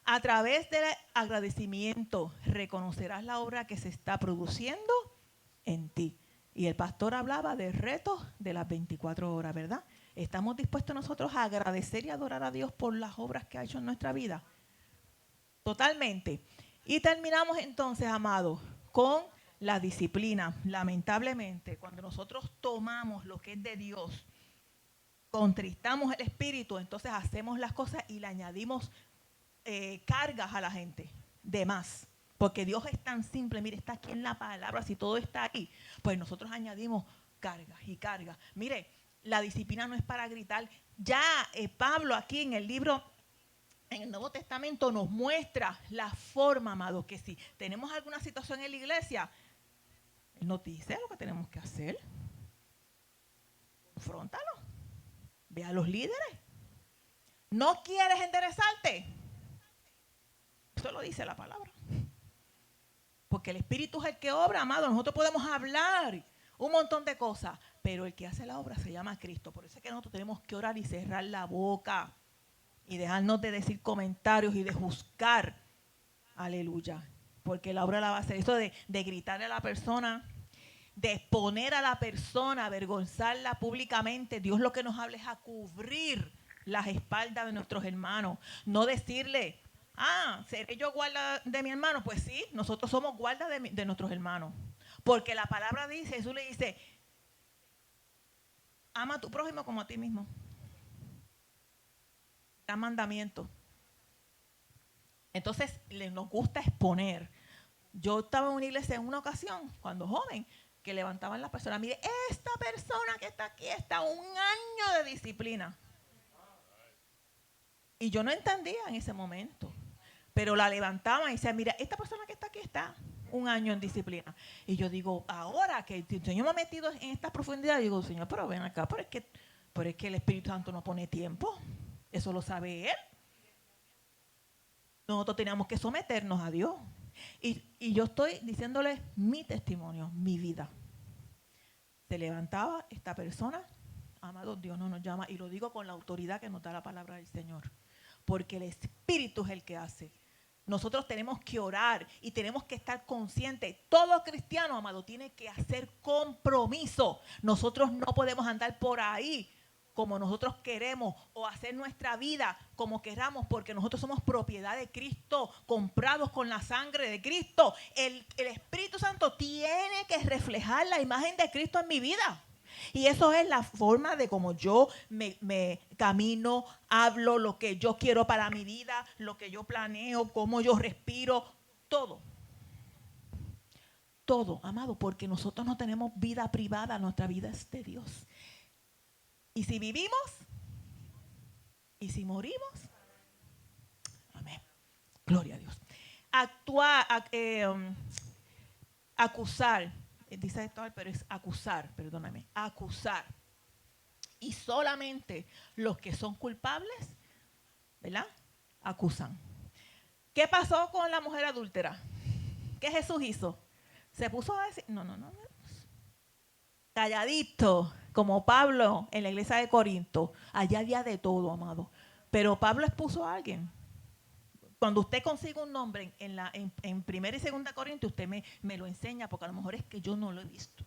A través del agradecimiento reconocerás la obra que se está produciendo en ti. Y el pastor hablaba de retos de las 24 horas, ¿verdad? ¿Estamos dispuestos nosotros a agradecer y adorar a Dios por las obras que ha hecho en nuestra vida? Totalmente. Y terminamos entonces, amados, con la disciplina. Lamentablemente, cuando nosotros tomamos lo que es de Dios, contristamos el espíritu, entonces hacemos las cosas y le añadimos cargas a la gente, de más. Porque Dios es tan simple, mire, está aquí en la palabra, si todo está ahí, pues nosotros añadimos cargas y cargas. Mire, la disciplina no es para gritar. Ya Pablo aquí en el libro, en el Nuevo Testamento nos muestra la forma, amados, que si tenemos alguna situación en la iglesia, Él nos dice lo que tenemos que hacer. Confróntalo. Ve a los líderes. ¿No quieres enderezarte? Eso lo dice la palabra. Porque el Espíritu es el que obra, amado. Nosotros podemos hablar un montón de cosas, pero el que hace la obra se llama Cristo. Por eso es que nosotros tenemos que orar y cerrar la boca y dejarnos de decir comentarios y de juzgar. Aleluya. Porque la obra la va a hacer. Eso de gritarle a la persona, de exponer a la persona, avergonzarla públicamente. Dios lo que nos habla es a cubrir las espaldas de nuestros hermanos. No decirle, ¿seré yo guarda de mi hermano? Pues sí, nosotros somos guarda de nuestros hermanos. Porque la palabra dice, Jesús le dice, ama a tu prójimo como a ti mismo. Gran mandamiento. Entonces, nos gusta exponer. Yo estaba en una iglesia en una ocasión, cuando joven, que levantaban la persona. Mire, esta persona que está aquí está un año de disciplina. Y yo no entendía en ese momento. Pero la levantaban y decían, mira, esta persona que está aquí está un año en disciplina. Y yo digo, ahora que el Señor me ha metido en esta profundidad, digo, Señor, pero ven acá, pero es que el Espíritu Santo no pone tiempo. Eso lo sabe Él. Nosotros teníamos que someternos a Dios. Y yo estoy diciéndole mi testimonio, mi vida. Se levantaba esta persona, amado, Dios no nos llama, y lo digo con la autoridad que nos da la palabra del Señor, porque el Espíritu es el que hace. Nosotros tenemos que orar y tenemos que estar conscientes. Todo cristiano, amado, tiene que hacer compromiso. Nosotros no podemos andar por ahí como nosotros queremos o hacer nuestra vida como queramos, porque nosotros somos propiedad de Cristo, comprados con la sangre de Cristo. El Espíritu Santo tiene que reflejar la imagen de Cristo en mi vida. Y eso es la forma de como yo me camino, hablo, lo que yo quiero para mi vida, lo que yo planeo, cómo yo respiro, todo. Todo, amado, porque nosotros no tenemos vida privada, nuestra vida es de Dios. Y si vivimos, y si morimos, amén. Gloria a Dios. Acusar. Dice esto, pero es acusar, perdóname. Acusar. Y solamente los que son culpables, ¿verdad? Acusan. ¿Qué pasó con la mujer adúltera? ¿Qué Jesús hizo? Se puso a decir, no. Calladito, como Pablo en la iglesia de Corinto. Allá había de todo, amado. Pero Pablo expuso a alguien. Cuando usted consigue un nombre en 1 y 2 Corintios, usted me lo enseña, porque a lo mejor es que yo no lo he visto.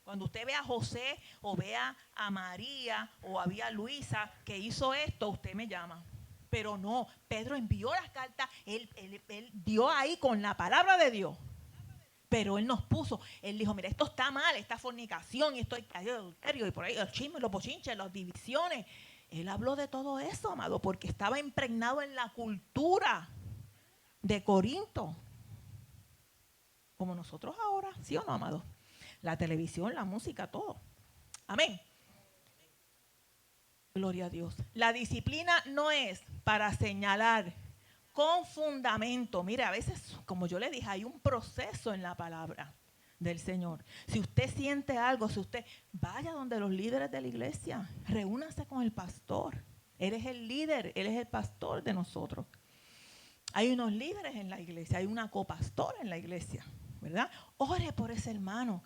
Cuando usted ve a José o vea a María o había a Luisa que hizo esto, usted me llama. Pero no, Pedro envió las cartas, él dio ahí con la palabra de Dios. Pero él nos puso, él dijo, mira, esto está mal, esta fornicación, y esto hay adulterio, y por ahí los chismes, los bochinches, las divisiones. Él habló de todo eso, amado, porque estaba impregnado en la cultura de Corinto. Como nosotros ahora, ¿sí o no, amado? La televisión, la música, todo. Amén. Gloria a Dios. La disciplina no es para señalar con fundamento. Mire, a veces, como yo le dije, hay un proceso en la palabra del Señor. Si usted siente algo, si usted vaya donde los líderes de la iglesia, reúnase con el pastor. Él es el líder, él es el pastor de nosotros. Hay unos líderes en la iglesia, hay una copastora en la iglesia, ¿verdad? Ore por ese hermano.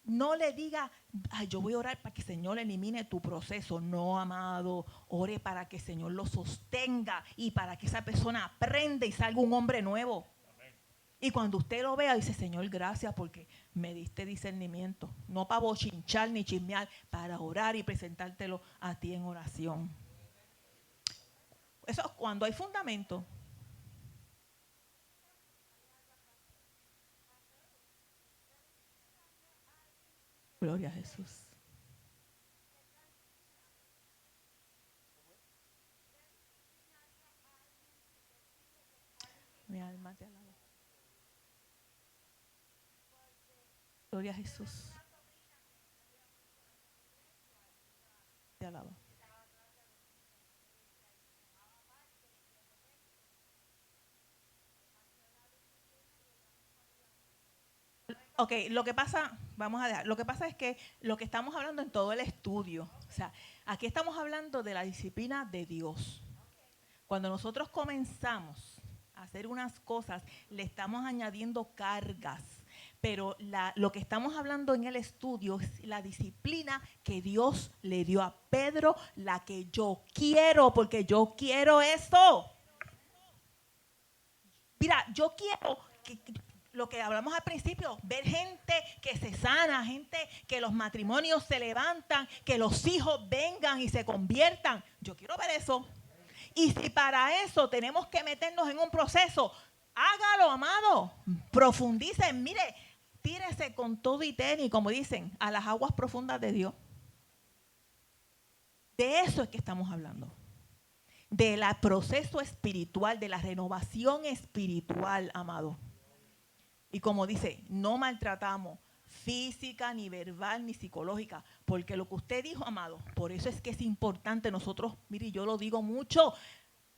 No le diga, ay, yo voy a orar para que el Señor elimine tu proceso. No, amado, ore para que el Señor lo sostenga y para que esa persona aprenda y salga un hombre nuevo. Amén. Y cuando usted lo vea, dice, Señor, gracias porque me diste discernimiento. No para bochinchar ni chismear, para orar y presentártelo a ti en oración. Eso es cuando hay fundamento. Gloria a Jesús. Mi alma te alaba. Gloria a Jesús. Te alaba. Ok, lo que pasa, vamos a dejar, lo que pasa es que lo que estamos hablando en todo el estudio, o sea, aquí estamos hablando de la disciplina de Dios. Cuando nosotros comenzamos a hacer unas cosas, le estamos añadiendo cargas, pero lo que estamos hablando en el estudio es la disciplina que Dios le dio a Pedro, la que yo quiero, porque yo quiero eso. Mira, yo quiero que lo que hablamos al principio, ver gente que se sana, gente que los matrimonios se levantan, que los hijos vengan y se conviertan. Yo quiero ver eso. Y si para eso tenemos que meternos en un proceso, hágalo, amado. Profundice, mire, tírese con todo y tenis, como dicen, a las aguas profundas de Dios. De eso es que estamos hablando. Del proceso espiritual, de la renovación espiritual, amado. Y como dice, no maltratamos física, ni verbal, ni psicológica, porque lo que usted dijo, amado, por eso es que es importante nosotros, mire, yo lo digo mucho,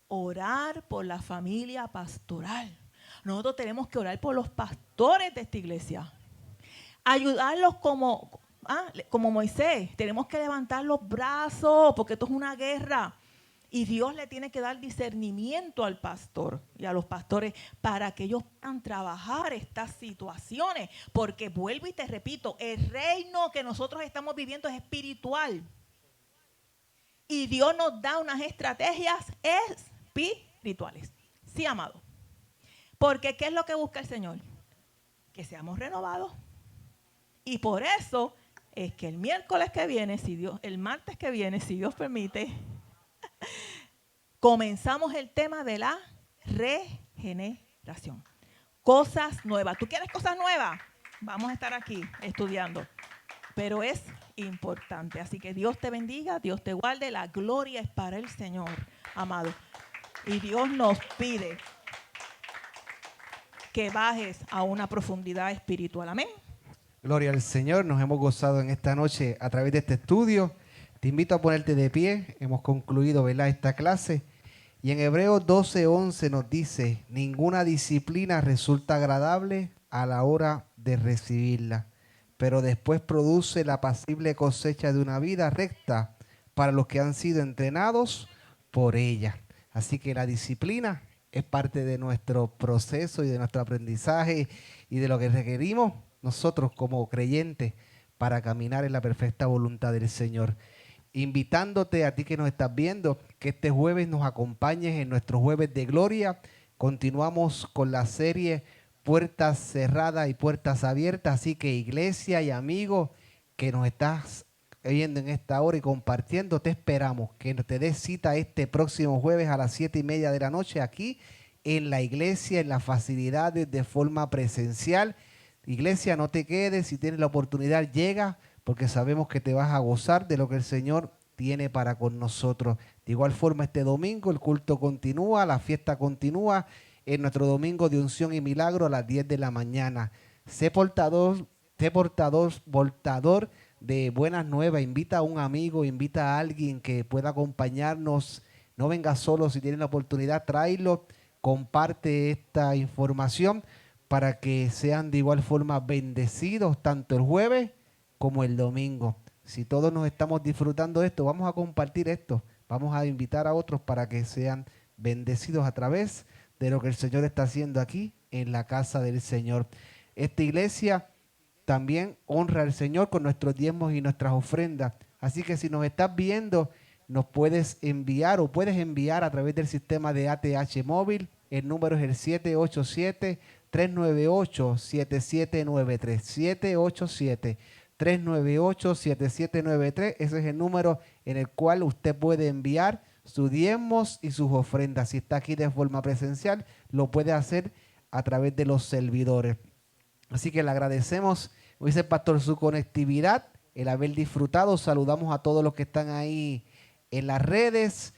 orar por la familia pastoral. Nosotros tenemos que orar por los pastores de esta iglesia. Ayudarlos como Moisés. Tenemos que levantar los brazos porque esto es una guerra. Y Dios le tiene que dar discernimiento al pastor y a los pastores para que ellos puedan trabajar estas situaciones. Porque vuelvo y te repito, el reino que nosotros estamos viviendo es espiritual. Y Dios nos da unas estrategias espirituales. Sí, amado. Porque ¿qué es lo que busca el Señor? Que seamos renovados. Y por eso es que el miércoles que viene, el martes que viene, si Dios permite, comenzamos el tema de la regeneración. Cosas nuevas. ¿Tú quieres cosas nuevas? Vamos a estar aquí estudiando. Pero es importante. Así que Dios te bendiga, Dios te guarde. La gloria es para el Señor, amado. Y Dios nos pide que bajes a una profundidad espiritual. Amén. Gloria al Señor. Nos hemos gozado en esta noche a través de este estudio. Te invito a ponerte de pie. Hemos concluido, ¿verdad?, esta clase. Y en Hebreos 12:11 nos dice: ninguna disciplina resulta agradable a la hora de recibirla, pero después produce la apacible cosecha de una vida recta para los que han sido entrenados por ella. Así que la disciplina es parte de nuestro proceso y de nuestro aprendizaje y de lo que requerimos nosotros como creyentes para caminar en la perfecta voluntad del Señor. Invitándote a ti que nos estás viendo, que este jueves nos acompañes en nuestro jueves de gloria. Continuamos con la serie Puertas Cerradas y Puertas Abiertas. Así que iglesia y amigos que nos estás viendo en esta hora y compartiendo, te esperamos que te des cita este próximo jueves a las 7:30 de la noche aquí en la iglesia, en las facilidades de forma presencial. Iglesia, no te quedes, si tienes la oportunidad llega, porque sabemos que te vas a gozar de lo que el Señor tiene para con nosotros. De igual forma, este domingo el culto continúa, la fiesta continúa en nuestro domingo de unción y milagro a las 10 de la mañana. Sé portador de buenas nuevas. Invita a un amigo, invita a alguien que pueda acompañarnos. No vengas solo, si tienes la oportunidad, tráelo, comparte esta información para que sean de igual forma bendecidos tanto el jueves como el domingo. Si todos nos estamos disfrutando de esto, vamos a compartir esto. Vamos a invitar a otros para que sean bendecidos a través de lo que el Señor está haciendo aquí en la casa del Señor. Esta iglesia también honra al Señor con nuestros diezmos y nuestras ofrendas. Así que si nos estás viendo, nos puedes enviar o puedes enviar a través del sistema de ATH móvil. El número es el 787-398-7793. 787-398-7793. Ese es el número en el cual usted puede enviar sus diezmos y sus ofrendas. Si está aquí de forma presencial, lo puede hacer a través de los servidores. Así que le agradecemos, como dice el pastor, su conectividad, el haber disfrutado. Saludamos a todos los que están ahí en las redes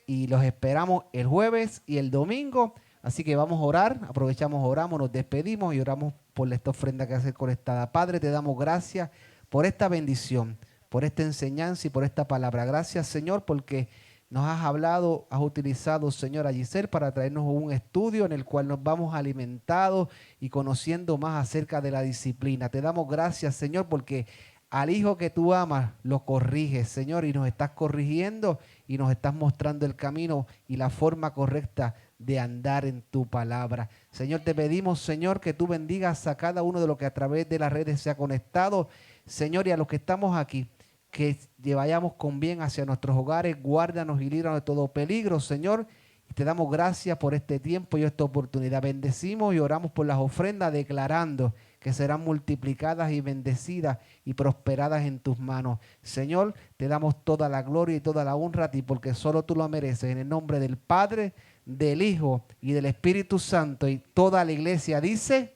y los esperamos el jueves y el domingo. Así que vamos a orar, aprovechamos, oramos, nos despedimos y oramos por esta ofrenda que hace conectada. Padre, te damos gracias por esta bendición, por esta enseñanza y por esta palabra. Gracias, Señor, porque nos has hablado, has utilizado, Señor, a Giselle para traernos un estudio en el cual nos vamos alimentados y conociendo más acerca de la disciplina. Te damos gracias, Señor, porque al hijo que tú amas lo corriges, Señor, y nos estás corrigiendo y nos estás mostrando el camino y la forma correcta de andar en tu palabra. Señor, te pedimos, Señor, que tú bendigas a cada uno de los que a través de las redes se ha conectado, Señor, y a los que estamos aquí, que vayamos con bien hacia nuestros hogares. Guárdanos y líbranos de todo peligro, Señor, y te damos gracias por este tiempo y esta oportunidad. Bendecimos y oramos por las ofrendas, declarando que serán multiplicadas y bendecidas y prosperadas en tus manos. Señor, te damos toda la gloria y toda la honra a ti, porque solo tú lo mereces. En el nombre del Padre, del Hijo y del Espíritu Santo, y toda la iglesia dice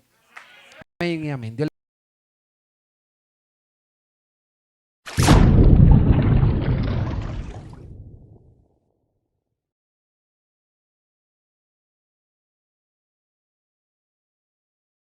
amén y amén. Dios